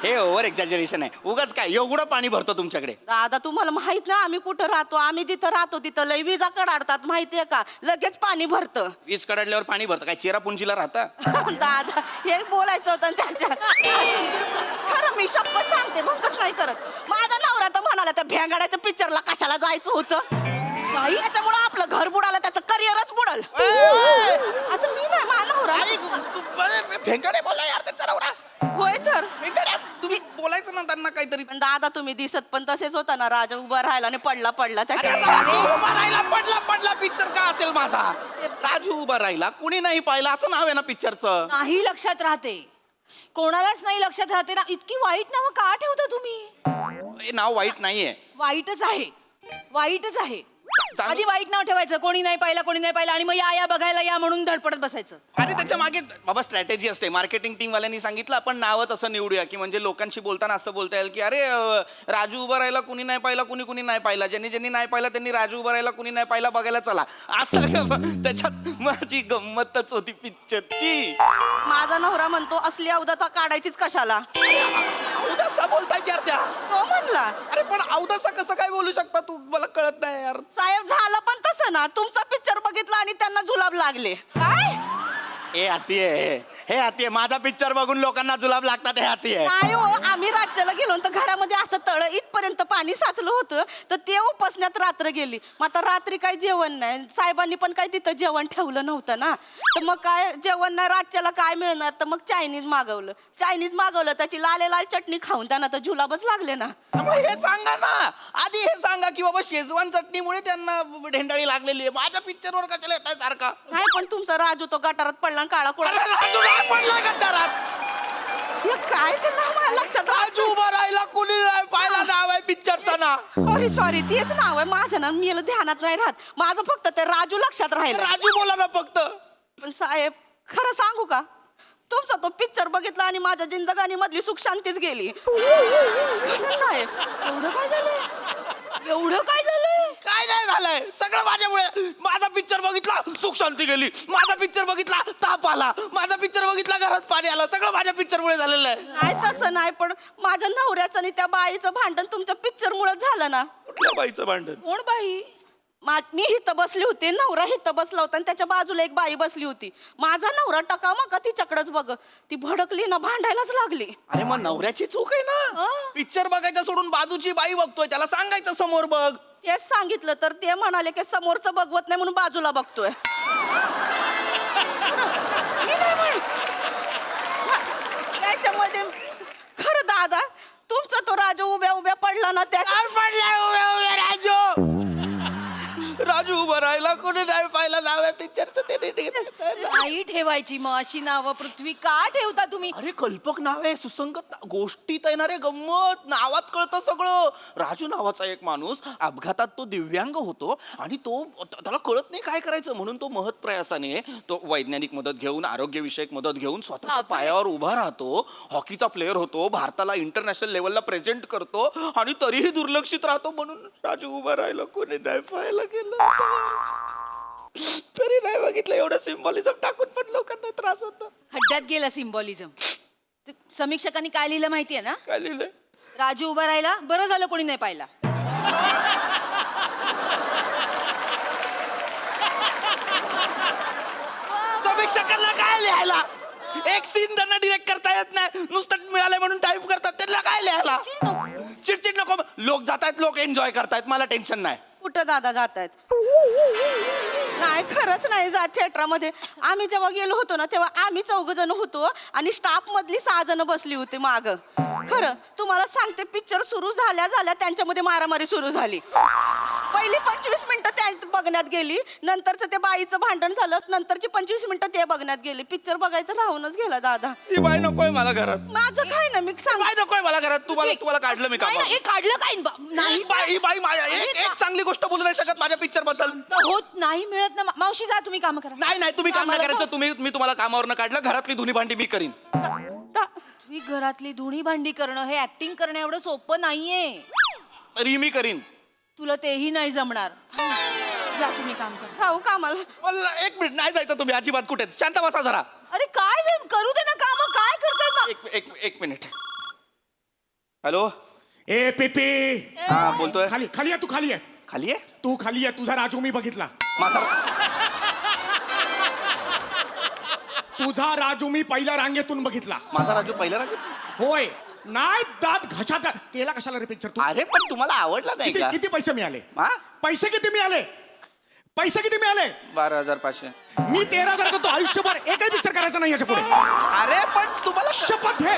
हे ओव्हर एक्झॅजरेशन आहे. उगाच काय एवढं पाणी भरतं तुमच्याकडे. दादा तुम्हाला माहित ना आम्ही कुठं राहतो आम्ही जिथं राहतो तिथं लय विजा कडाडतात माहितीये का लगेच पाणी भरतं. वीज कडाडल्यावर पाणी भरतं काय चेरापुंजीला राहता. दादा हे बोलायचं होतं आणि त्याच्या खरं मी शपथ सांगते भंकच नाही करत. माझा नवरा तर म्हणाला त्या भेंगाड्याच्या पिक्चरला कशाला जायचं होतं काही त्याच्यामुळे आपलं घर बुडालं त्याचं करिअरच बुडल. असं मी नाही माझा नवरा भेंगाडे बोला यार त्याचा नवरा. होय तर भेंगाड्या, तुम्ही बोलायचं ना त्यांना काहीतरी. पण दादा तुम्ही दिसत पण तसेच होता ना राजा उभा राहिला आणि पडला अरे त्याच्या राजू उभा राहिला पडला पिक्चर का असेल माझा. राजू उभा राहिला कुणी नाही पाहिला असं नाव आहे ना पिक्चरचं. नाही लक्षात राहते, कोणालाच नाही लक्षात राहते ना. इतकी वाईट नावं का ठेवता तुम्ही? हे नाव वाईट नाहीये. वाईटच आहे, वाईटच आहे. चांगलं- आधी वाईट नाव ठेवायचं, कोणी नाही पाहिला आणि मग या बघायला या म्हणून धडपडत बसायचं. अरे त्याच्या मागे बाबा स्ट्रॅटेजी असते. मार्केटिंग टीम वाल्यांनी सांगितलं आपण नावच असं निवडूया की म्हणजे लोकांशी बोलताना असं बोलता येईल की अरे राजू उभा राहिला कुणी नाही पाहिला कुणी नाही पाहिला ज्यांनी नाही पाहिला त्यांनी राजू उभा राहिला कुणी नाही पाहिला बघायला चला असं. त्याच्यात माझी गंमतच होती पिक्चरची. माझा नवरा म्हणतो असली अवदता काढायचीच कशाला. उदासा बोलताय यार त्या. हो म्हणला अरे पण अवदासा कसं काय बोलू शकता तू मला कळत नाही यार. साहेब झालं पण तसं ना तुमचा पिक्चर बघितला आणि त्यांना जुलाब लागले. काय? हे हाती आहे, हे हाती आहे. माझा पिक्चर बघून लोकांना जुलाब लागतात हे हाती आहे. नाही हो आम्ही राज्याला गेलो तर घरामध्ये असं तळ इथपर्यंत पाणी साचलं होतं तर ते उपसण्यात रात्र गेली. मग आता रात्री काही जेवण नाही साहेबांनी पण काही तिथं जेवण ठेवलं नव्हतं ना तर मग काय जेवण नाही राज्याला काय मिळणार तर मग चायनीज मागवलं त्याची लाल चटणी खाऊन त्यांना तर जुलाबच लागले ना. मग हे सांगा ना आधी हे सांगा की बाबा शेजवान चटणीमुळे त्यांना ढेंडाळी लागलेली आहे. माझ्या पिक्चरवर कशाला येत आहे सारखा. नाही पण तुमचा राजू तो गटारात पडला आणि काळा कुळा राजू नाही पडला गटारात. काय ते नाव मला लक्षात राजू उभा राहिला कुणी नाही पाहिला नाव आहे पिक्चरचं ना. सॉरी तेच नाव आहे माझं ना मी ध्यानात नाही राहत माझं फक्त ते राजू लक्षात राहिलं. राजू बोला ना फक्त. पण साहेब खरं सांगू का तुमचा तो पिक्चर बघितला आणि माझ्या जिंदगानी मधली सुख शांतीच गेली. साहेब एवढं काय झालंय? काय नाही झालंय सगळं माझ्यामुळे. माझा पिक्चर बघितला सुख शांती गेली. माझा पिक्चर बघितला ताप आला. माझा पिक्चर बघितला घरात पाणी आलं. सगळं माझ्या पिक्चर मुळे झालेलं आहे. नाही तसं नाही पण माझ्या नवऱ्याचं आणि त्या बाईचं भांडण तुमच्या पिक्चर मुळे झालं ना. कुठल्या बाईचं भांडण. कोण बाई? मी इथं बसली होते नवरा इथं बसला होता आणि त्याच्या बाजूला एक बाई बसली होती. माझा नवरा टकामा का तिच्याकडेच बघ ती भडकली ना भांडायलाच लागली. अरे मग नवऱ्याची चूक आहे ना. पिक्चर बघायचं सोडून बाजूची बाई बघतोय त्याला सांगायचं समोर बघ. तेच सांगितलं तर ते म्हणाले की समोरचं बघवत नाही म्हणून बाजूला बघतोय. मी नाही म्हणत. त्याच्यामध्ये खरं दादा तुमचा तो राजू उभ्या पडला ना त्या राजू उभा राहिला कोणी नाही पाहिला नाव आहे पिक्चरचं ते नाही ठेवायची मग अशी नावं पृथ्वी का ठेवता तुम्ही? अरे कल्पक नाव आहे सुसंगत गोष्टीत येणारे गंमत नावात कळतं सगळं. राजू नावाचा एक माणूस अपघातात तो दिव्यांग होतो आणि तो त्याला कळत नाही काय करायचं म्हणून तो महत् प्रयासाने तो वैज्ञानिक मदत घेऊन आरोग्यविषयक मदत घेऊन स्वतः पायावर उभा राहतो. हॉकीचा प्लेअर होतो. भारताला इंटरनॅशनल लेवलला प्रेझेंट करतो आणि तरीही दुर्लक्षित राहतो म्हणून राजू उभा राहिला कोणी नाही पाहायला गेलं. तरी नाही बघितलं एवढं सिम्बॉलिझम टाकून पण लोकांना त्रास होतो. खड्ड्यात गेला सिम्बॉलिझम. समीक्षकांनी काय लिहिलं माहितीये ना? काय लिहिलंय? राजू उभा राहिला बरं झालं कोणी नाही पाहिला. प्रेक्षकांना काय लिहायला एक सीन त्यांना डिरेक्ट करता येत नाही नुसतं मिळालंय म्हणून टाईप करतात त्यांना काय लिहायला चिडचिड नको लोक जातायत लोक एन्जॉय करतायत मला टेन्शन नाही कुठं दादा जात आहेत नाही खरंच नाही जात थिएटरमध्ये आम्ही जेव्हा गेलो होतो ना तेव्हा आम्ही 4 जण होतो आणि स्टाफ मधली 6 जण बसली होती माग खरं तुम्हाला सांगते पिक्चर सुरू झाल्या त्यांच्यामध्ये मारामारी सुरू झाली पहिली 25 मिनिटं त्या बघण्यात गेली नंतरचं ते बाईचं भांडण झालं नंतरची 25 मिनिटं ते बघण्यात गेली पिक्चर बघायचं राहूनच गेला दादा ही बाई नकोय मला घरात माझं काय ना मी सांग बाई नकोय मला घरात तुम्हाला काढलं मी नाही, काम नाही, काढलं काय नाही बाई बाई माझ्या एक चांगली गोष्ट बोलू नाही शकत माझ्या पिक्चर बद्दल होत नाही मिळत ना मावशी जा तुम्ही काम करा नाही तुम्ही काम नाही करायचं मी तुम्हाला कामावर काढलं घरातली धुनी भांडी मी करीन तुम्ही घरातली धुणी भांडी करणं हे ऍक्टिंग करणं एवढं सोपं नाहीये तरी मी करीन तुला तेही नाही जमणार जा तुम्ही काम करा जाऊ कामाला मला 1 मिनिट नाही जायचं तुम्ही अजिबात कुठे शांत बसा जरा अरे काय करू दे ना काम काय करताय एक मिनिट हॅलो ए पिपी हा बोलतोय खाली खाली आहे तू खाली आहे खाली आहे तू खाली आहे तुझा राजू मी बघितला माझा तुझा राजू मी पहिल्या रांगेतून बघितला माझा राजू पहिला रांगेत होय नाही दात घशात केला कशाला रे पिक्चर तू अरे पण तुम्हाला आवडला नाही किती का किती पैसे मिळाले हा? पैसे किती मिळाले पैसे किती मिळाले 12,500 मी 13,000 करतो आयुष्यभर एकही पिक्चर करायचा नाही याच्या पुढे अरे पण तुम्हाला शपथ घे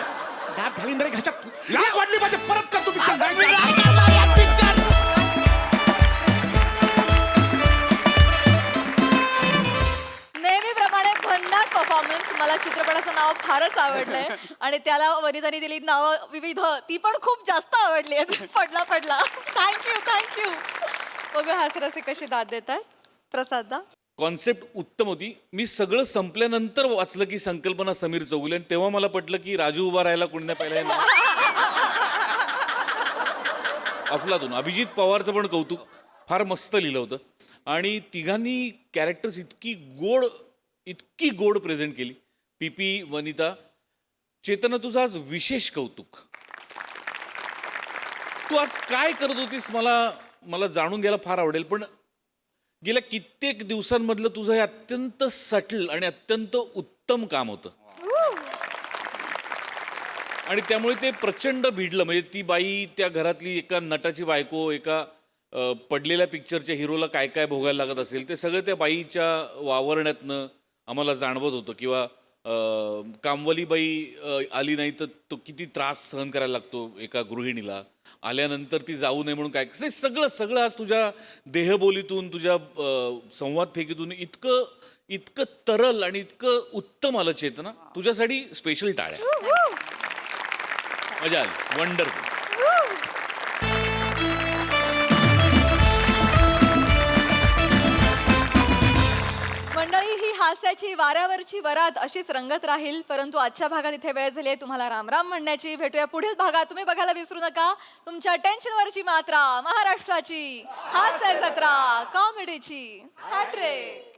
दात घालीन रे घशात लाज वाटली पाहिजे परत करतो नेहमीप्रमाणे भन्नाट परफॉर्मन्स मला चित्रपटाचं नाव फारच आवडलंय आणि त्याला वनिताने दिली नावं विविध ती पण खूप जास्त आवडली आहेत पडला थँक्यू बघू हास्यरसे कशी दाद देतात प्रसाददा कॉन्सेप्ट उत्तम होती मी सगळं संपल्यानंतर वाचलं की संकल्पना समीर चौगुले आणि तेव्हा मला पटलं की राजू उभा राहायला कोणी नाही पाहिलं अफलातून अभिजित पवारचं पण कौतुक फार मस्त लिहिलं होतं आणि तिघांनी कॅरेक्टर्स इतकी गोड प्रेझेंट केली पीपी वनिता चेतना तुझं आज विशेष कौतुक तू आज काय करत होतीस मला जाणून घ्यायला फार आवडेल पण गेल्या कित्येक दिवसांमधलं तुझं हे अत्यंत सटल आणि अत्यंत उत्तम काम होतं आणि त्यामुळे ते प्रचंड भिडलं म्हणजे ती बाई त्या घरातली एका नटाची बायको एका पडलेल्या पिक्चरच्या हिरोला काय काय भोगायला लागत असेल ते सगळं त्या बाईच्या वावरण्यातनं आम्हाला जाणवत होतं किंवा कामवाली बाई आली नाही तर तो किती त्रास सहन करायला लागतो एका गृहिणीला आल्यानंतर ती जाऊ नये म्हणून काय सगळं आज तुझ्या देहबोलीतून तुझ्या संवाद फेकीतून इतकं तरल आणि इतकं उत्तम आलं चेतना तुझ्यासाठी स्पेशल टाळ्या मजा आली वंडरफुल मंडळी ही हास्याची वाऱ्यावरची वरात अशीच रंगत राहील परंतु आजच्या भागात इथे वेळ झाली आहे तुम्हाला राम राम म्हणण्याची भेटूया पुढील भागात तुम्ही बघायला विसरू नका तुमच्या टेन्शनवरची मात्रा महाराष्ट्राची हास्य जत्रा कॉमेडीची हॅट्रिक